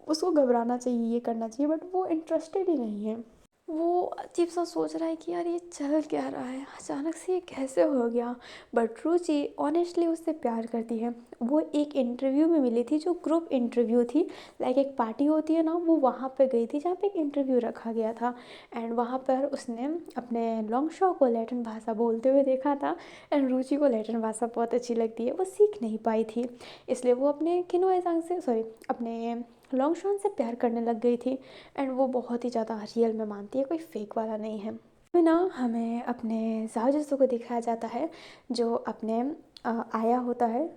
उसको घबराना चाहिए, ये करना चाहिए, बट वो इंटरेस्टेड ही नहीं है। वो अजीब सा सोच रहा है कि यार ये चल क्या रहा है, अचानक से ये कैसे हो गया। बट रुचि ऑनेस्टली उससे प्यार करती है। वो एक इंटरव्यू में मिली थी, जो ग्रुप इंटरव्यू थी, लाइक एक पार्टी होती है ना, वो वहाँ पे गई थी जहाँ पे एक इंटरव्यू रखा गया था। एंड वहाँ पर उसने अपने लॉन्ग शो को लैटिन भाषा बोलते हुए देखा था। एंड रुचि को लैटिन भाषा बहुत अच्छी लगती है, वो सीख नहीं पाई थी, इसलिए वो अपने किनोए सांग से अपने लॉन्ग शॉन से प्यार करने लग गई थी। एंड वो बहुत ही ज़्यादा रियल में मानती है, कोई फेक वाला नहीं है। फिर ना हमें अपने जाओ को दिखाया जाता है, जो अपने आया होता है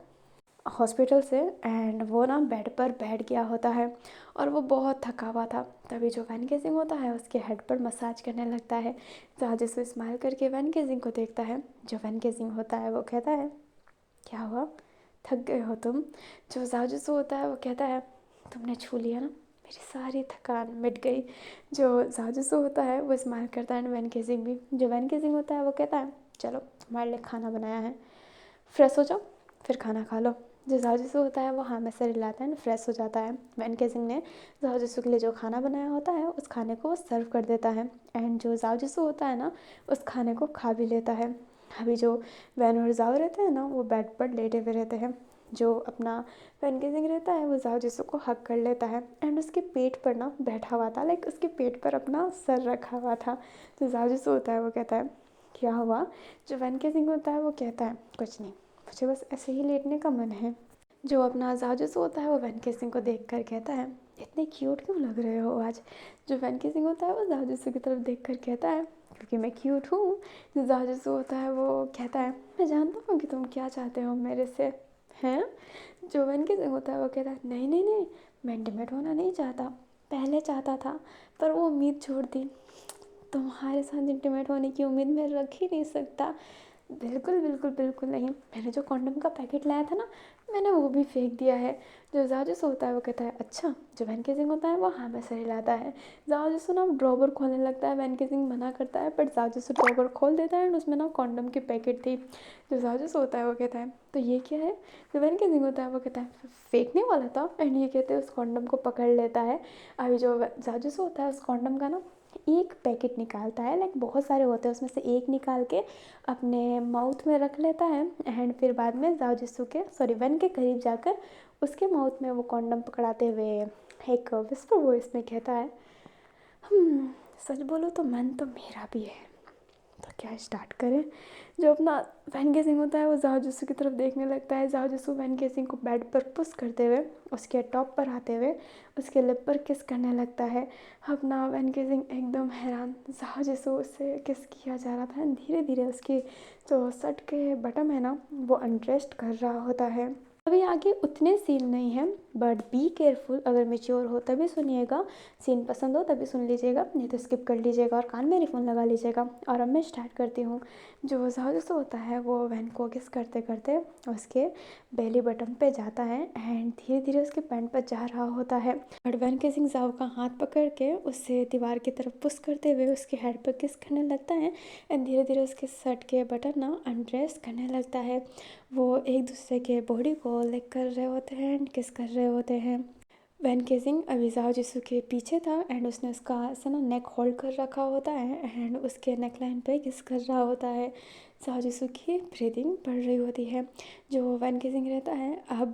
हॉस्पिटल से, एंड वो ना बेड पर बैठ गया होता है और वो बहुत थका हुआ था। तभी जो वैन गेजिंग होता है उसके हेड पर मसाज करने लगता है। जाओ स्माइल करके वैन गेजिंग को देखता है। जो वैन गेजिंग होता है वो कहता है क्या हुआ, थक गए हो तुम। जो जाओ होता है वो कहता है तुमने छू लिया ना, मेरी सारी थकान मिट गई। जो जाजूसो होता है वो स्माइल करता है, वैन केजिंग भी। जो वैन केजिंग होता है वो कहता है चलो हमारे लिए खाना बनाया है, फ्रेश हो जाओ फिर खाना खा लो। जो जाजूसो होता है वो हाँ में सर हिलाता है, फ्रेश हो जाता है। वैन केजिंग ने जाजूसो के लिए जो खाना बनाया होता है उस खाने को वो सर्व कर देता है। एंड जो जाजूसो होता है ना उस खाने को खा भी लेता है। अभी जो वैन और जाओ रहते हैं ना वो बेड पर लेटे हुए रहते हैं। जो अपना वैन गेजिंग रहता है वो जाओ जिसो को हक कर लेता है एंड उसके पेट पर ना बैठा हुआ था, लाइक उसके पेट पर अपना सर रखा हुआ था। जो जाओ जिसो होता है वो कहता है क्या हुआ। जो वैन गेजिंग होता है वो कहता है कुछ नहीं, मुझे बस ऐसे ही लेटने का मन है। जो अपना जाओ जिसो होता है वो वैन गेजिंग को देख कर कहता है इतने क्यूट क्यों लग रहे हो आज। जो वैन गेजिंग होता है वो जाओ जिसो की तरफ देख कर कहता है क्योंकि मैं क्यूट हूँ। जो जाओ जिसो होता है वो कहता है मैं जानता हूँ कि तुम क्या चाहते हो मेरे से, हैं। जो वैन गेजिंग होता है वो कहता है नहीं नहीं नहीं, मैं इंटीमेट होना नहीं चाहता, पहले चाहता था पर वो उम्मीद छोड़ दी, तुम्हारे साथ इंटीमेट होने की उम्मीद मैं रख ही नहीं सकता। बिल्कुल बिल्कुल बिल्कुल नहीं, मैंने जो कॉन्डम का पैकेट लाया था ना मैंने वो भी फेंक दिया है। जो जाजूस होता है वो कहता है अच्छा। जो वैन केजिंग होता है वो हाँ में सर हिलाता है। जाजूस ना ड्रॉवर खोलने लगता है, वैन केजिंग मना करता है बट जाजूस ड्रॉवर खोल देता है और उसमें ना कॉन्डम की पैकेट थी। जो जाजूस होता है वो कहता है तो ये क्या है। जो वैन केजिंग होता है वो कहता है फेंकने वाला था, एंड ये कहते हैं उस कॉन्डम को पकड़ लेता है। अभी जो जाजूस होता है उस कॉन्डम का ना एक पैकेट निकालता है, लाइक बहुत सारे होते हैं उसमें से एक निकाल के अपने माउथ में रख लेता है। एंड फिर बाद में जाओ जिसू के वैन के करीब जाकर उसके माउथ में वो कॉन्डम पकड़ाते हुए एक विस्पर वॉइस में कहता है सच बोलो तो मन तो मेरा भी है, तो क्या स्टार्ट करें। जो अपना वैन गेजिंग होता है वो जाओ जिसू की तरफ देखने लगता है। जाओ जिसू वैन गेजिंग को बेड पर पुश करते हुए उसके टॉप पर आते हुए उसके लिप पर किस करने लगता है। अपना वैन गेजिंग एकदम हैरान, जाओ जिसू उससे किस किया जा रहा था, धीरे धीरे उसकी जो शर्ट के बटन है ना वो अनड्रेस्ड कर रहा होता है। अभी आगे उतने सीन नहीं है बट बी केयरफुल, अगर मेच्योर हो तभी सुनिएगा, सीन पसंद हो तभी सुन लीजिएगा, नहीं तो स्किप कर लीजिएगा और कान में ईयरफोन लगा लीजिएगा। और अब मैं स्टार्ट करती हूँ। जो जाओ होता है वो वैन को किस करते करते उसके बेली बटन पे जाता है एंड धीरे धीरे उसके पैंट पर जा रहा होता है। और वैन किसिंग जाओ का हाथ पकड़ के उससे दीवार की तरफ पुश करते हुए उसके हेड पर किस करने लगता है एंड धीरे धीरे उसके शर्ट के बटन ना अनड्रेस करने लगता है। वो एक दूसरे के बॉडी को लाइक कर रहे होते हैं एंड किस कर रहे होते हैं। वैन केजिंग अभी जाओ जिसू के पीछे था एंड उसने उसका ऐसा ना नेक होल्ड कर रखा होता है एंड उसके नेक लाइन पे किस कर रहा होता है। जाओ जिसू की ब्रीदिंग बढ़ रही होती है। जो वैन केजिंग रहता है अब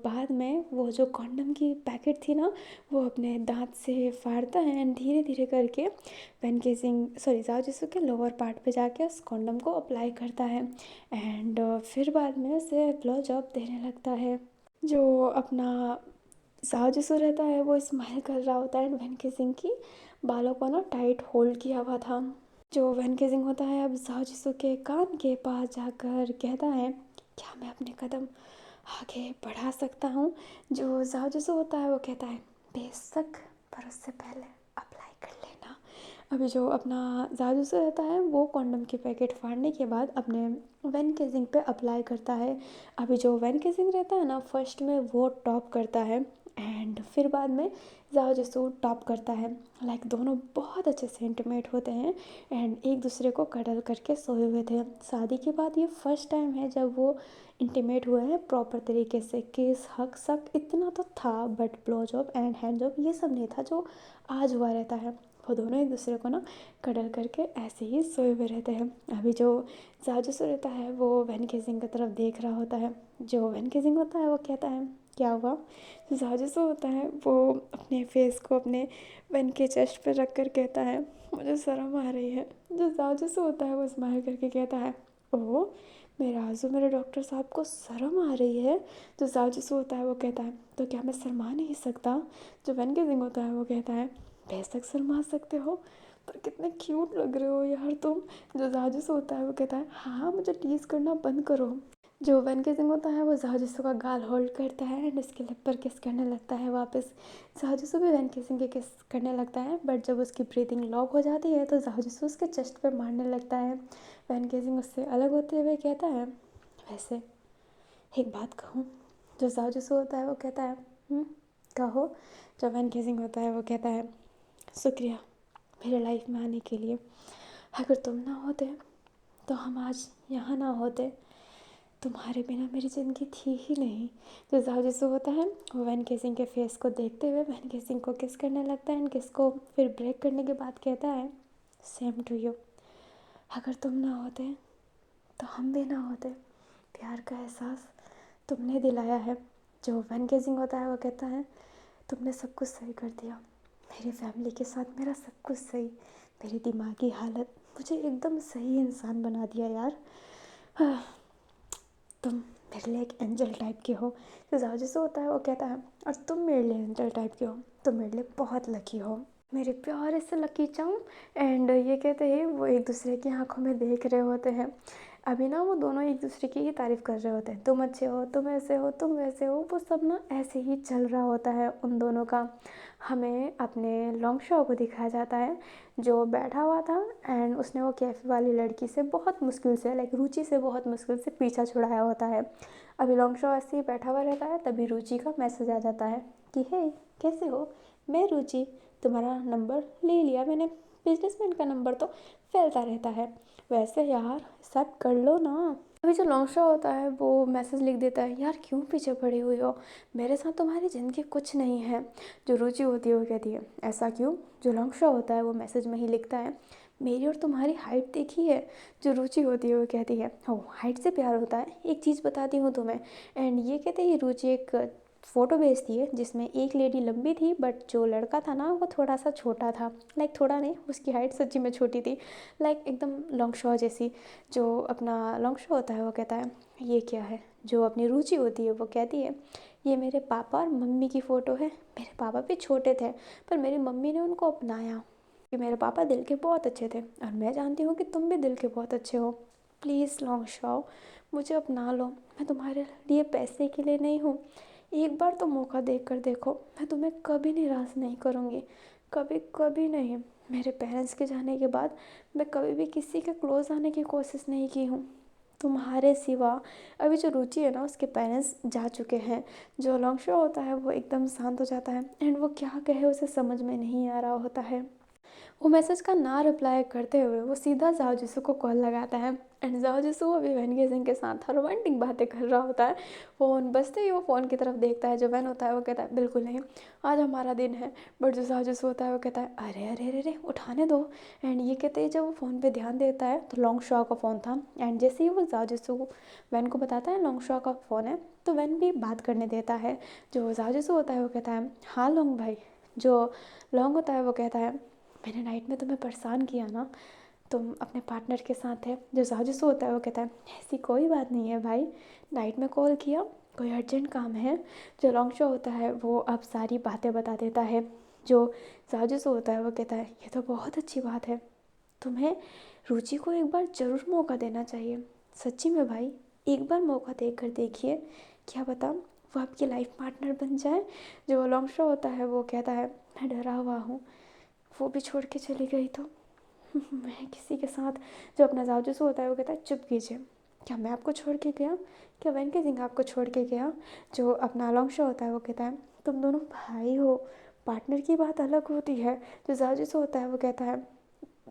बाद में वो जो कॉन्डम की पैकेट थी ना वो अपने दांत से फाड़ता है एंड धीरे धीरे करके वैन केजिंग जाओ जिसू के लोअर पार्ट पे जाके उस कॉन्डम को अप्लाई करता है एंड फिर बाद में उसे ब्लो जॉब देने लगता है। जो अपना जाओ जिसो रहता है वो स्माइल कर रहा होता है एंड वैन केजिंग की बालों को ना टाइट होल्ड किया हुआ था। जो वैन गेजिंग होता है अब जाओ जिसू के कान के पास जाकर कहता है, क्या मैं अपने कदम आगे बढ़ा सकता हूँ? जो जाओ जिसू होता है वो कहता है, बेशक, पर उससे पहले अप्लाई कर लेना। अभी जो अपना जाओ जिसू रहता है वो कॉन्डम के पैकेट फाड़ने के बाद अपने वैन गेजिंग पे अप्लाई करता है। अभी जो वैन गेजिंग रहता है ना, फर्स्ट में वो टॉप करता है एंड फिर बाद में जाओ जिसू टॉप करता है। लाइक दोनों बहुत अच्छे से इंटीमेट होते हैं एंड एक दूसरे को कडल करके सोए हुए थे। शादी के बाद ये फर्स्ट टाइम है जब वो इंटीमेट हुए हैं प्रॉपर तरीके से। किस हक सक इतना तो था, but blow job and hand job ये सब नहीं था जो आज हुआ रहता है। वो दोनों एक दूसरे को ना कडल करके ऐसे ही सोए हुए रहते हैं। अभी जो जाजूसू रहता है वो वैन गेजिंग की तरफ देख रहा होता है। जो वैन गेजिंग होता है वो कहता है, क्या हुआ? जो जाजूसू होता है वो अपने फेस को अपने वैन के चेस्ट पर रख कर कहता है, मुझे शर्म आ रही है। जो जाजूसू होता है वो स्माइल करके कहता है, ओह मेरे आजू मेरे डॉक्टर साहब को शर्म आ रही है। जो जाजूसू होता है वो कहता है, तो क्या मैं शर्मा नहीं सकता? जो वैन गेजिंग होता है वो कहता है, बेशक शर्मा सकते हो, पर कितने क्यूट लग रहे हो यार तुम। जो जाजूसू होता है वो कहता है, हाँ मुझे टीज करना बंद करो। जो वैन गेजिंग होता है वो जाजूसू का गाल होल्ड करता है एंड उसके लिप पर किस करने लगता है वापस। जाजूसू भी वैन गेजिंग के किस करने लगता है, बट जब उसकी ब्रीथिंग लॉक हो जाती है तो जाजूसू उसके चेस्ट पे मारने लगता है। वैन गेजिंग उससे अलग होते हुए कहता है, वैसे एक बात कहूँ? जो जाजूसू होता है वो कहता है, कहो। जो वैन गेजिंग होता है वो कहता है, शुक्रिया मेरे लाइफ में आने के लिए। अगर तुम ना होते तो हम आज यहाँ ना होते। तुम्हारे बिना मेरी ज़िंदगी थी ही नहीं। जो जाजूसू होता है वो वैन गेजिंग के फेस को देखते हुए वैन गेजिंग को किस करने लगता है एंड किस को फिर ब्रेक करने के बाद कहता है, सेम टू यू। अगर तुम ना होते तो हम भी ना होते। प्यार का एहसास तुमने दिलाया है। जो वैन गेजिंग होता है वो कहता है, तुमने सब कुछ सही कर दिया। मेरी फैमिली के साथ मेरा सब कुछ सही। मेरी दिमागी हालत मुझे एकदम सही इंसान बना दिया यार। तुम मेरे लिए एक एंजल टाइप के हो। जो जाजूसू होता है वो कहता है, और तुम मेरे लिए एंजल टाइप के हो, तुम मेरे लिए बहुत लकी हो, मेरे प्यारे से लकी चाम। एंड ये कहते हैं वो एक दूसरे की आंखों में देख रहे होते हैं। अभी ना वो दोनों एक दूसरे की ही तारीफ़ कर रहे होते हैं, तुम अच्छे हो, तुम ऐसे हो, तुम वैसे हो। वो सब ना ऐसे ही चल रहा होता है उन दोनों का। हमें अपने लॉन्ग शो को दिखाया जाता है जो बैठा हुआ था एंड उसने वो कैफ़े वाली लड़की से बहुत मुश्किल से, लाइक रुचि से बहुत मुश्किल से पीछा छुड़ाया होता है। अभी लॉन्ग शो ऐसे ही बैठा हुआ रहता है, तभी रुचि का मैसेज आ जाता है कि हे कैसे हो, मैं रुचि, तुम्हारा नंबर ले लिया मैंने। बिजनेसमैन का नंबर तो फैलता रहता है, वैसे यार सब कर लो ना। अभी जो लॉन्ग शो होता है वो मैसेज लिख देता है, यार क्यों पीछे पड़ी हुई हो, मेरे साथ तुम्हारी ज़िंदगी कुछ नहीं है। जो रुचि होती है वो कहती है, ऐसा क्यों? जो लॉन्ग शो होता है वो मैसेज में ही लिखता है, मेरी और तुम्हारी हाइट देखी है? जो रुचि होती है वो कहती है, हो हाइट से प्यार होता है, एक चीज़ बताती हूँ तुम्हें। एंड ये कहते हैं रुचि एक फ़ोटो भेजती है जिसमें एक लेडी लंबी थी बट जो लड़का था ना वो थोड़ा सा छोटा था। लाइक थोड़ा नहीं, उसकी हाइट सच्ची में छोटी थी, लाइक एकदम लॉन्ग शो जैसी। जो अपना लॉन्ग शो होता है वो कहता है, ये क्या है? जो अपनी रुचि होती है वो कहती है, ये मेरे पापा और मम्मी की फ़ोटो है। मेरे पापा भी छोटे थे पर मेरी मम्मी ने उनको अपनाया कि मेरे पापा दिल के बहुत अच्छे थे और मैं जानती हूँ कि तुम भी दिल के बहुत अच्छे हो। प्लीज़ लॉन्ग शो मुझे अपना लो, मैं तुम्हारे लिए पैसे के लिए नहीं हूँ। एक बार तो मौका देख कर देखो, मैं तुम्हें कभी निराश नहीं करूँगी, कभी कभी नहीं। मेरे पेरेंट्स के जाने के बाद मैं कभी भी किसी के क्लोज़ आने की कोशिश नहीं की हूँ तुम्हारे सिवा। अभी जो रुचि है ना उसके पेरेंट्स जा चुके हैं। जो लॉन्ग शो होता है वो एकदम शांत हो जाता है एंड वो क्या कहे उसे समझ में नहीं आ रहा होता है। वो मैसेज का ना रिप्लाई करते हुए वो सीधा जाओ जिसू को कॉल लगाता है एंड जाओ जिसू अभी वैन गेजिंग के साथ रोमांटिक बातें कर रहा होता है। फ़ोन बजते ही वो फ़ोन की तरफ देखता है। जो वैन होता है वो कहता है, बिल्कुल नहीं, आज हमारा दिन है। बट जो जाओ जिसू होता है वो कहता है, अरे अरे अरे अरे उठाने दो। एंड ये कहते हैं जब वो फ़ोन पे ध्यान देता है तो लॉन्ग शॉ का फ़ोन था एंड जैसे ही वो जाओ जिसू वैन को बताता है लॉन्ग शॉ का फ़ोन है तो वैन भी बात करने देता है। जो जाओ जिसू होता है वो कहता है, हाँ लॉन्ग भाई। जो लॉन्ग होता है वो कहता है, मैंने नाइट में तुम्हें परेशान किया ना, तुम अपने पार्टनर के साथ है। जो जाजूसू होता है वो कहता है, ऐसी कोई बात नहीं है भाई, नाइट में कॉल किया, कोई अर्जेंट काम है। जो लॉन्ग शो होता है वो अब सारी बातें बता देता है जो जाजू होता है वो कहता है ये तो बहुत अच्छी बात है, तुम्हें रुचि को एक बार ज़रूर मौका देना चाहिए। सच्ची में भाई, एक बार मौका देकर देखिए, क्या पता वो आपकी लाइफ पार्टनर बन जाए। जो लॉन्ग होता है वो कहता है मैं डरा हुआ हूँ, वो भी छोड़ के चली गई तो मैं किसी के साथ। जो अपना जासूस होता है वो कहता है चुप कीजिए, क्या मैं आपको छोड़ के गया, क्या वैन सिंह आपको छोड़ के गया। जो अपना लॉन्ग होता है वो कहता है तुम दोनों भाई हो, पार्टनर की बात अलग होती है। जो जासूस होता है वो कहता है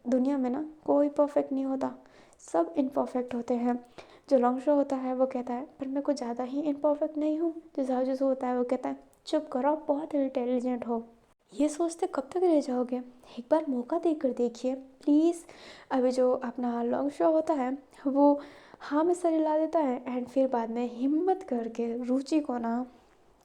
दुनिया में ना कोई परफेक्ट नहीं होता, सब इम्परफेक्ट होते हैं। जो लॉन्ग होता है वो कहता है पर मैं कुछ ज़्यादा ही इम्परफेक्ट नहीं हूँ। जो जासूस होता है वो कहता है चुप करो, आप बहुत इंटेलिजेंट हो। ये सोचते कब तक रह जाओगे, एक बार मौका देकर देखिए प्लीज़। अभी जो अपना लॉन्ग होता है वो हाँ में सर हिला देता है एंड फिर बाद में हिम्मत करके रुचि को ना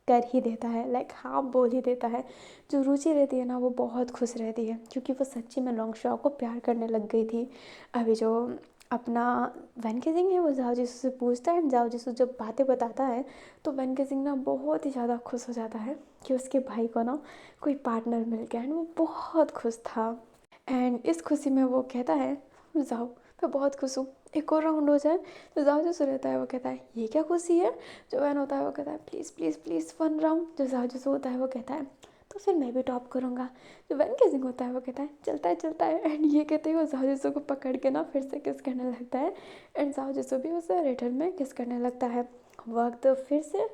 कर ही देता है, लाइक हाँ बोल ही देता है। जो रुचि रहती है ना वो बहुत खुश रहती है क्योंकि वो सच्ची में लॉन्ग को प्यार करने लग गई थी। अभी जो अपना वैन के सिंह है वो जाओ जिसू से पूछता है, जाओ जिसू जब बातें बताता है तो वैन के सिंह ना बहुत ही ज़्यादा खुश हो जाता है कि उसके भाई को ना कोई पार्टनर मिल गया एंड वो बहुत खुश था। एंड इस खुशी में वो कहता है जाओ मैं बहुत खुश हूँ, एक और राउंड हो जाए। तो जाओ जो रहता है वो कहता है ये क्या खुशी है। जो वैन होता है वो कहता है please please please one round. जो जाओ जो होता है वो कहता है तो फिर मैं भी टॉप करूँगा। जो वैन के सिंह होता है वो कहता है चलता है एंड ये कहते हैं वो जाओ जिसो को पकड़ के ना फिर से किस करने लगता है एंड जाओ जिसो भी उसे रिटर्न में किस करने लगता है। वक्त फिर से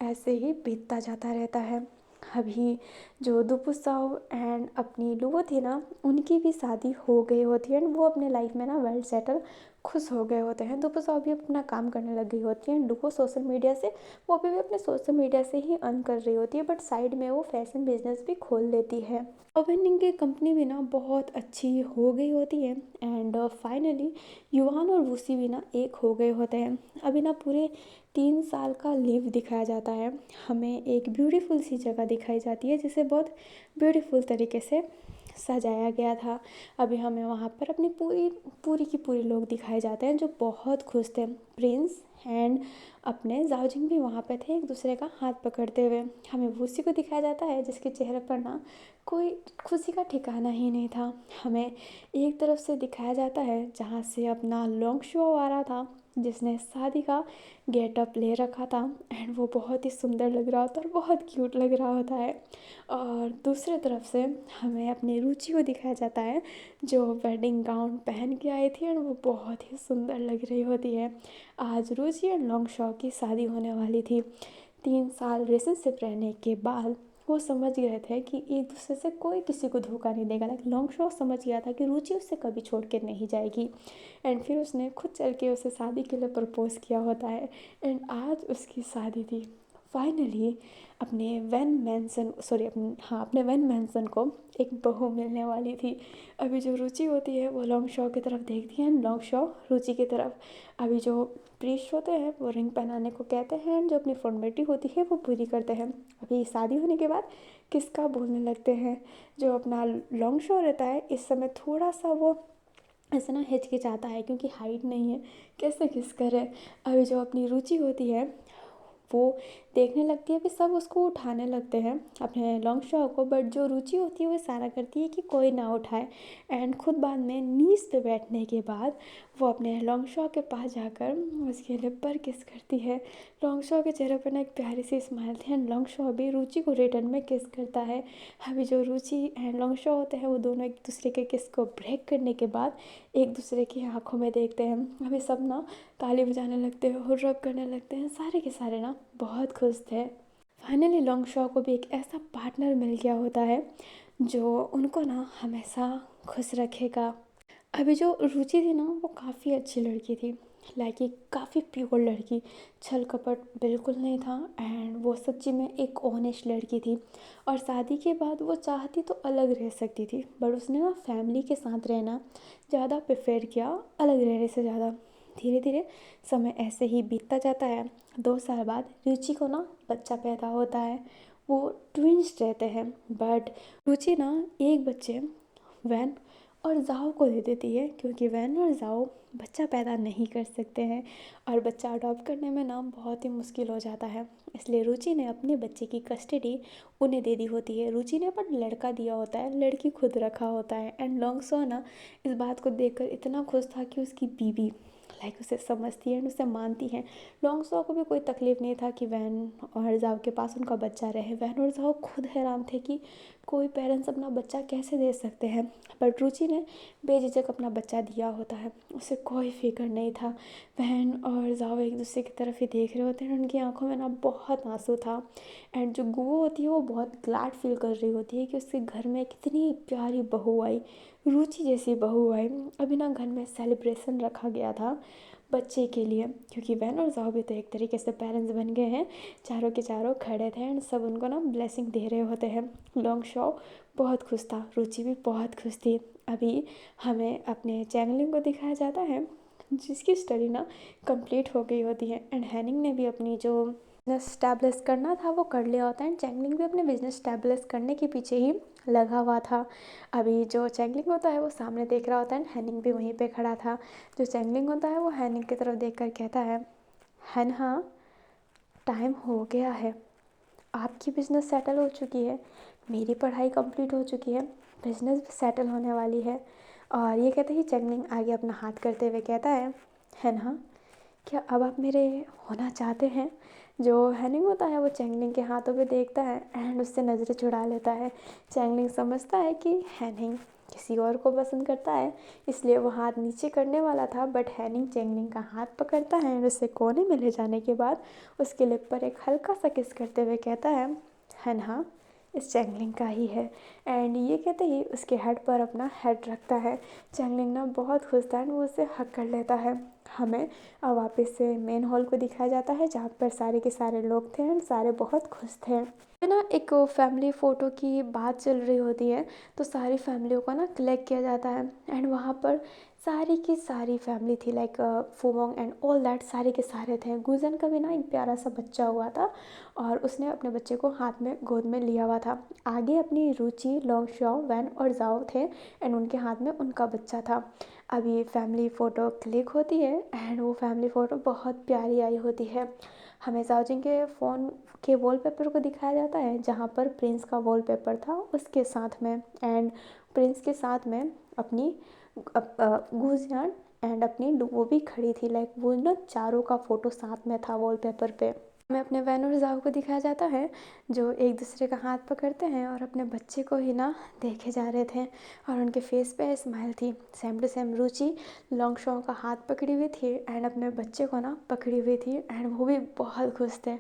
ऐसे ही बीतता जाता रहता है। अभी जो दुपुसाव एंड अपनी लुओ थी ना उनकी भी शादी हो गई होती है एंड वो अपने लाइफ में ना वेल सेटल खुश हो गए होते हैं। दुपुसाव भी अपना काम करने लग गई होती है। लुओ सोशल मीडिया से वो अभी भी अपने सोशल मीडिया से ही अर्न कर रही होती है बट साइड में वो फैशन बिजनेस भी खोल लेती है। ओवेनिंग की कंपनी भी ना बहुत अच्छी हो गई होती है एंड फाइनली युवान और वूसी भी ना एक हो गए होते हैं। अभी ना पूरे 3 साल का लिव दिखाया जाता है, हमें एक ब्यूटीफुल सी जगह दिखाई जाती है जिसे बहुत ब्यूटीफुल तरीके से सजाया गया था। अभी हमें वहाँ पर अपनी पूरी पूरी की पूरी लोग दिखाए जाते हैं जो बहुत खुश थे। प्रिंस एंड अपने जाओजिंग भी वहाँ पे थे एक दूसरे का हाथ पकड़ते हुए। हमें वूसी को दिखाया जाता है जिसके चेहरे पर ना कोई खुशी का ठिकाना ही नहीं था। हमें एक तरफ से दिखाया जाता है जहाँ से अपना लॉन्ग शो आ रहा था जिसने शादी का गेटअप ले रखा था एंड वो बहुत ही सुंदर लग रहा होता है और बहुत क्यूट लग रहा होता है। और दूसरे तरफ से हमें अपनी रुचि को दिखाया जाता है जो वेडिंग गाउन पहन के आई थी और वो बहुत ही सुंदर लग रही होती है। आज रुचि और लॉन्ग शॉ की शादी होने वाली थी। 3 साल रिलेशनशिप रहने के बाद वो समझ गए थे कि एक दूसरे से कोई किसी को धोखा नहीं देगा। लाइक लॉन्ग शॉ समझ गया था कि रुचि उससे कभी छोड़ के नहीं जाएगी एंड फिर उसने खुद चल के उसे शादी के लिए प्रपोज किया होता है एंड आज उसकी शादी थी। फाइनली अपने अपने वैन मैंसन को एक बहू मिलने वाली थी। अभी जो रुचि होती है वो लॉन्ग शॉ की तरफ देखती है, लॉन्ग शॉ रुचि की तरफ। अभी जो प्रीस्ट होते हैं वो रिंग पहनाने को कहते हैं, जो अपनी फॉर्मेलिटी होती है वो पूरी करते हैं। अभी शादी होने के बाद किसका बोलने लगते हैं। जो अपना लॉन्ग शॉ रहता है इस समय थोड़ा सा वो ऐसा ना हिचकिचाता है क्योंकि हाइट नहीं है, कैसे किस करे। अभी जो अपनी रुचि होती है वो देखने लगती है कि सब उसको उठाने लगते हैं अपने लॉन्ग शॉ को, बट जो रुचि होती है वो इशारा करती है कि कोई ना उठाए एंड खुद बाद में नीज पे बैठने के बाद वो अपने लॉन्ग शॉ के पास जाकर उसके लिप पर किस करती है। लॉन्ग शॉ के चेहरे पर ना एक प्यारी सी स्माइल थी एंड लॉन्ग शॉ भी रुचि को रिटर्न में किस करता है। अभी जो रुचि एंड लॉन्ग शॉ होते हैं वो दोनों एक दूसरे के किस को ब्रेक करने के बाद एक दूसरे की आंखों में देखते हैं। अभी सब ना ताली बजाने लगते हैं, हुर्रा करने लगते हैं, सारे के सारे ना बहुत खुश थे। फाइनली लॉन्ग शॉ को भी एक ऐसा पार्टनर मिल गया होता है जो उनको ना हमेशा खुश रखेगा। अभी जो रुचि थी ना वो काफ़ी अच्छी लड़की थी, लाइक एक काफ़ी प्योर लड़की, छल कपट बिल्कुल नहीं था एंड वो सच्ची में एक ऑनेस्ट लड़की थी। और शादी के बाद वो चाहती तो अलग रह सकती थी बट उसने ना फैमिली के साथ रहना ज़्यादा प्रेफर किया अलग रहने से ज़्यादा। धीरे धीरे समय ऐसे ही बीतता जाता है। 2 साल बाद रुचि को ना बच्चा पैदा होता है, वो ट्विंस रहते हैं बट रुचि ना एक बच्चे वैन और जाओ को दे देती है, क्योंकि वैन और जाओ बच्चा पैदा नहीं कर सकते हैं और बच्चा अडॉप्ट करने में ना बहुत ही मुश्किल हो जाता है। इसलिए रुचि ने अपने बच्चे की कस्टडी उन्हें दे दी होती है। रुचि ने अपना लड़का दिया होता है, लड़की खुद रखा होता है। एंड लॉन्गसो ना इस बात को देखकर इतना खुश था कि उसकी बीवी उसे समझती है एंड उसे मानती है। लॉन्गसो को भी कोई तकलीफ़ नहीं था कि वैन और जाओ के पास उनका बच्चा रहे। वैन और जाओ खुद हैरान थे कि कोई पेरेंट्स अपना बच्चा कैसे दे सकते हैं, बट रुचि ने बेझिझक अपना बच्चा दिया होता है। उसे कोई फिक्र नहीं था। बहन और जाओ एक दूसरे की तरफ ही देख रहे होते हैं, उनकी आंखों में ना बहुत आंसू था। एंड जो गुओ होती है वो बहुत ग्लैड फील कर रही होती है कि उसके घर में कितनी प्यारी बहू आई, रुचि जैसी बहू आई। अभी ना घर में सेलिब्रेशन रखा गया था बच्चे के लिए, क्योंकि बहन और जाओ भी तो एक तरीके से पेरेंट्स बन गए हैं। चारों के चारों खड़े थे एंड सब उनको ना ब्लेसिंग दे रहे होते हैं। लॉन्ग शो बहुत खुश था, रुचि भी बहुत खुश थी। अभी हमें अपने चैंगलिंग को दिखाया जाता है, जिसकी स्टडी ना कंप्लीट हो गई होती है। एंड हैनिंग ने भी अपनी जो बिजनेस स्टैब्लिश करना था वो कर लिया होता है। एंड चैंगलिंग भी अपने बिजनेस स्टैब्लिश करने के पीछे ही लगा हुआ था। अभी जो चैंगलिंग होता है वो सामने देख रहा होता है, हैनिंग भी वहीं पे खड़ा था। जो चैंगलिंग होता है वो हैनिंग की तरफ देख कर कहता है, हैन हाँ, टाइम हो गया है, आपकी बिज़नेस सेटल हो चुकी है, मेरी पढ़ाई कंप्लीट हो चुकी है, बिज़नेस भी सेटल होने वाली है। और ये कहते ही चैंगलिंग आगे अपना हाथ करते हुए कहता है ना, क्या अब आप मेरे होना चाहते हैं? जो हैनिंग होता है वो चैंगलिंग के हाथों पे देखता है एंड उससे नज़रें चुरा लेता है। चैंगलिंग समझता है कि हैनिंग किसी और को पसंद करता है, इसलिए वो हाथ नीचे करने वाला था, बट हैनिंग चैंगलिंग का हाथ पकड़ता है एंड उससे कोने में ले जाने के बाद उसके लिप पर एक हल्का सा किस करते हुए कहता है ना, इस चैंगलिंग का ही है। एंड ये कहते ही उसके हेड पर अपना हेड रखता है। चैंगलिंग ना बहुत खुश था एंड वो उसे हक कर लेता है। हमें अब वापस से मेन हॉल को दिखाया जाता है, जहाँ पर सारे के सारे लोग थे एंड सारे बहुत खुश थे। ना एक फैमिली फ़ोटो की बात चल रही होती है, तो सारी फैमिलियों को ना कलेक्ट किया जाता है एंड वहाँ पर सारी की सारी फैमिली थी, लाइक फूमोंग एंड ऑल दैट, सारे के सारे थे। गुजन का भी ना एक प्यारा सा बच्चा हुआ था और उसने अपने बच्चे को हाथ में गोद में लिया हुआ था। आगे अपनी रुचि, लॉन्ग शाओ, वैन और जाओ थे एंड उनके हाथ में उनका बच्चा था। अभी फैमिली फ़ोटो क्लिक होती है एंड वो फैमिली फ़ोटो बहुत प्यारी आई होती है। हमें जाओजिंग के फ़ोन के वॉलपेपर को दिखाया जाता है, जहाँ पर प्रिंस का वॉलपेपर था उसके साथ में, एंड प्रिंस के साथ में अपनी गुजियान एंड अपनी वो भी खड़ी थी, लाइक वो ना चारों का फ़ोटो साथ में था वॉलपेपर पे। हमें अपने वैन और जाओ को दिखाया जाता है, जो एक दूसरे का हाथ पकड़ते हैं और अपने बच्चे को ही ना देखे जा रहे थे और उनके फेस पे स्माइल थी। सेम टू सेम रुचि लॉन्ग शॉ का हाथ पकड़ी हुई थी एंड अपने बच्चे को ना पकड़ी हुई थी एंड वो भी बहुत खुश थे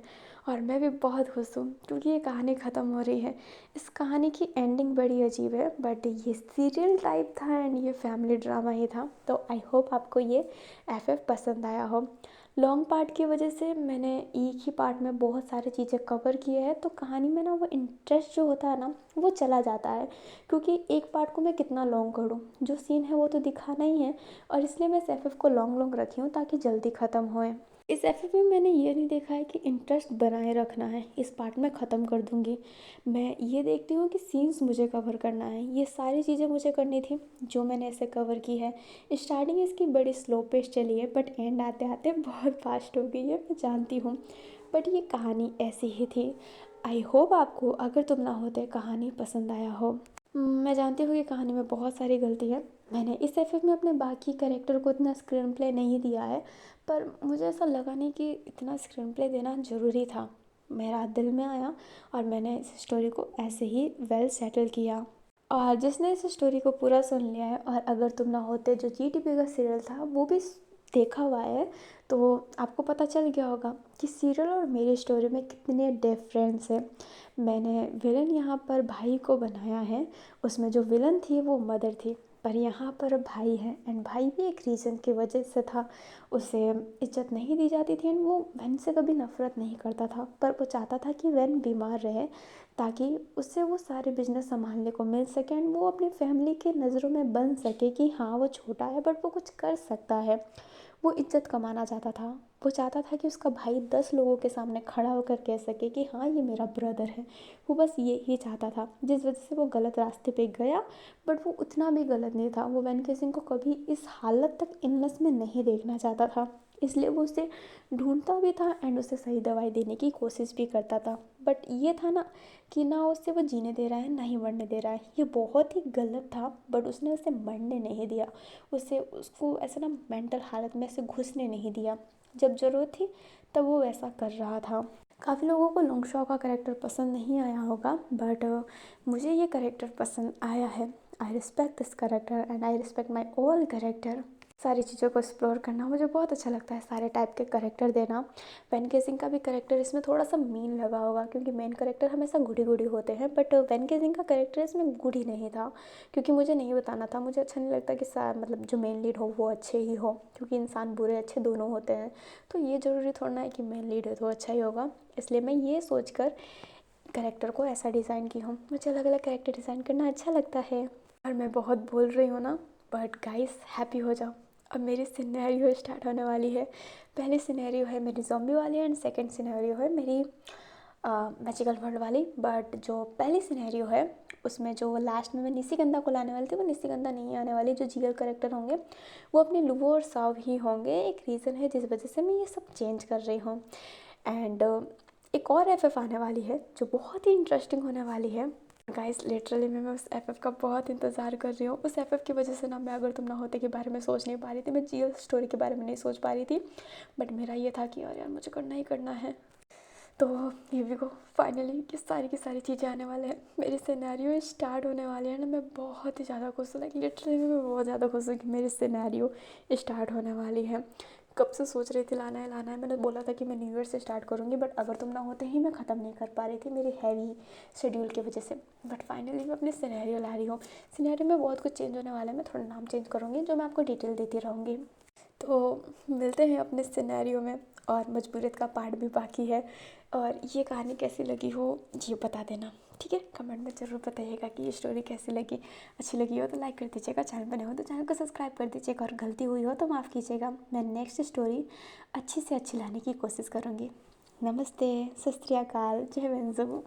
और मैं भी बहुत खुश हूँ, क्योंकि ये कहानी ख़त्म हो रही है। इस कहानी की एंडिंग बड़ी अजीब है, बट ये सीरियल टाइप था एंड ये फैमिली ड्रामा ही था, तो आई होप आपको ये एफएफ पसंद आया हो। लॉन्ग पार्ट की वजह से मैंने एक ही पार्ट में बहुत सारी चीज़ें कवर किए हैं, तो कहानी में ना वो इंटरेस्ट जो होता है ना वो चला जाता है, क्योंकि एक पार्ट को मैं कितना लॉन्ग करूँ, जो सीन है वो तो दिखाना ही है, और इसलिए मैं इस एफएफ को लॉन्ग लॉन्ग रखी हूँ ताकि जल्दी ख़त्म होए। इस एफएफ में मैंने ये नहीं देखा है कि इंटरेस्ट बनाए रखना है, इस पार्ट में ख़त्म कर दूँगी। मैं ये देखती हूँ कि सीन्स मुझे कवर करना है, ये सारी चीज़ें मुझे करनी थी जो मैंने ऐसे कवर की है। स्टार्टिंग इसकी बड़ी स्लो पेस चली है, बट एंड आते आते बहुत फास्ट हो गई है, मैं जानती हूँ, बट ये कहानी ऐसी ही थी। आई होप आपको अगर तुम ना होते कहानी पसंद आया हो। मैं जानती हूँ कि कहानी में बहुत सारी गलती है। मैंने इस एफएफ में अपने बाकी कैरेक्टर को इतना स्क्रीन प्ले नहीं दिया है, पर मुझे ऐसा लगा नहीं कि इतना स्क्रीन प्ले देना ज़रूरी था। मेरा दिल में आया और मैंने इस स्टोरी को ऐसे ही वेल सेटल किया। और जिसने इस स्टोरी को पूरा सुन लिया है और अगर तुम ना होते जो जीटीपी का सीरियल था वो भी देखा हुआ है, तो आपको पता चल गया होगा कि सीरियल और मेरी स्टोरी में कितने डिफरेंस है। मैंने विलन यहाँ पर भाई को बनाया है, उसमें जो विलन थी वो मदर थी, पर यहाँ पर भाई है एंड भाई भी एक रीज़न की वजह से था, उसे इज्जत नहीं दी जाती थी एंड वो वैन से कभी नफ़रत नहीं करता था, पर वो चाहता था कि वैन बीमार रहे ताकि उससे वो सारे बिजनेस संभालने को मिल सके एंड वो अपनी फैमिली के नज़रों में बन सके कि हाँ वो छोटा है बट वो कुछ कर सकता है। वो इज्जत कमाना चाहता था वो चाहता था कि उसका भाई 10 लोगों के सामने खड़ा होकर कह सके कि हाँ ये मेरा ब्रदर है। वो बस ये ही चाहता था, जिस वजह से वो गलत रास्ते पे गया। बट वो उतना भी गलत नहीं था, वो वैन केसिंग को कभी इस हालत तक इलनेस में नहीं देखना चाहता था, इसलिए वो उसे ढूंढता भी था एंड उसे सही दवाई देने की कोशिश भी करता था। बट ये था ना कि ना उससे वो जीने दे रहा है ना ही मरने दे रहा है, ये बहुत ही गलत था। बट उसने उसे मरने नहीं दिया, उसे उसको ऐसा ना मेंटल हालत में ऐसे घुसने नहीं दिया। जब ज़रूरत थी तब वो वैसा कर रहा था। काफ़ी लोगों को लोंगशॉ का कैरेक्टर पसंद नहीं आया होगा, बट मुझे ये कैरेक्टर पसंद आया है। I respect this character and I respect my all character. सारी चीज़ों को एक्सप्लोर करना मुझे बहुत अच्छा लगता है, सारे टाइप के कैरेक्टर देना। वैन केसिंग का भी कैरेक्टर इसमें थोड़ा सा मीन लगा होगा, क्योंकि मेन कैरेक्टर हमेशा गुडी गुडी होते हैं, बट वैन केसिंग का कैरेक्टर इसमें गुडी नहीं था, क्योंकि मुझे नहीं बताना था। मुझे अच्छा नहीं लगता कि मतलब जो मेन लीड हो वो अच्छे ही हो, क्योंकि इंसान बुरे अच्छे दोनों होते हैं। तो ये ज़रूरी थोड़ा ना है कि मेन लीड है तो अच्छा ही होगा, इसलिए मैं ये सोच कर कैरेक्टर को ऐसा डिज़ाइन की हूँ। मुझे अलग अलग कैरेक्टर डिज़ाइन करना अच्छा लगता है। और मैं बहुत बोल रही हूँ ना, बट गाइस हैप्पी हो जाओ, अब मेरी सिनेरियो स्टार्ट होने वाली है। पहली सिनेरियो है मेरी ज़ॉम्बी वाली एंड सेकंड सिनेरियो है मेरी मैजिकल वर्ल्ड वाली। बट जो पहली सिनेरियो है उसमें जो लास्ट में मैं निशिगंधा को लाने वाली थी, वो निशिगंधा नहीं आने वाली। जो जीएल करेक्टर होंगे वो अपने लुवो और साव ही होंगे। एक रीज़न है जिस वजह से मैं ये सब चेंज कर रही हूँ। एंड एक और एफएफ आने वाली है जो बहुत ही इंटरेस्टिंग होने वाली है। गाइस लिटरली मैं उस एफएफ का बहुत इंतज़ार कर रही हूँ। उस एफएफ की वजह से ना मैं अगर तुम ना होते के बारे में सोच नहीं पा रही थी, मैं जीएल स्टोरी के बारे में नहीं सोच पा रही थी। बट मेरा ये था कि यार मुझे करना ही करना है। तो ये भी को फाइनली ये की सारी चीज़ें आने वाले हैं, मेरी सिनेरियो स्टार्ट होने वाली है ना। मैं बहुत ही ज़्यादा खुश हूँ, लाइक लिटरली मैं बहुत ज़्यादा खुश हूँ कि मेरी सिनेरियो स्टार्ट होने वाली है। कब से सोच रही थी लाना है लाना है। मैंने बोला था कि मैं न्यू ईयर से स्टार्ट करूँगी, बट अगर तुम ना होते ही मैं ख़त्म नहीं कर पा रही थी मेरी हैवी शेड्यूल की वजह से। बट फाइनली मैं अपनी सिनेरियो ला रही हूँ। सिनेरियो में बहुत कुछ चेंज होने वाला है, मैं थोड़ा नाम चेंज करूँगी जो मैं आपको डिटेल देती रहूँगी। तो मिलते हैं अपने सिनेरियो में, और मजबूरियत का पार्ट भी बाकी है। और ये कहानी कैसी लगी हो ये बता देना, ठीक है? कमेंट में ज़रूर बताइएगा कि ये स्टोरी कैसी लगी। अच्छी लगी हो तो लाइक कर दीजिएगा, चैनल पर नए हो तो चैनल को सब्सक्राइब कर दीजिएगा, और गलती हुई हो तो माफ़ कीजिएगा। मैं नेक्स्ट स्टोरी अच्छी से अच्छी लाने की कोशिश करूँगी। नमस्ते, सत श्री अकाल, जय वेंजू।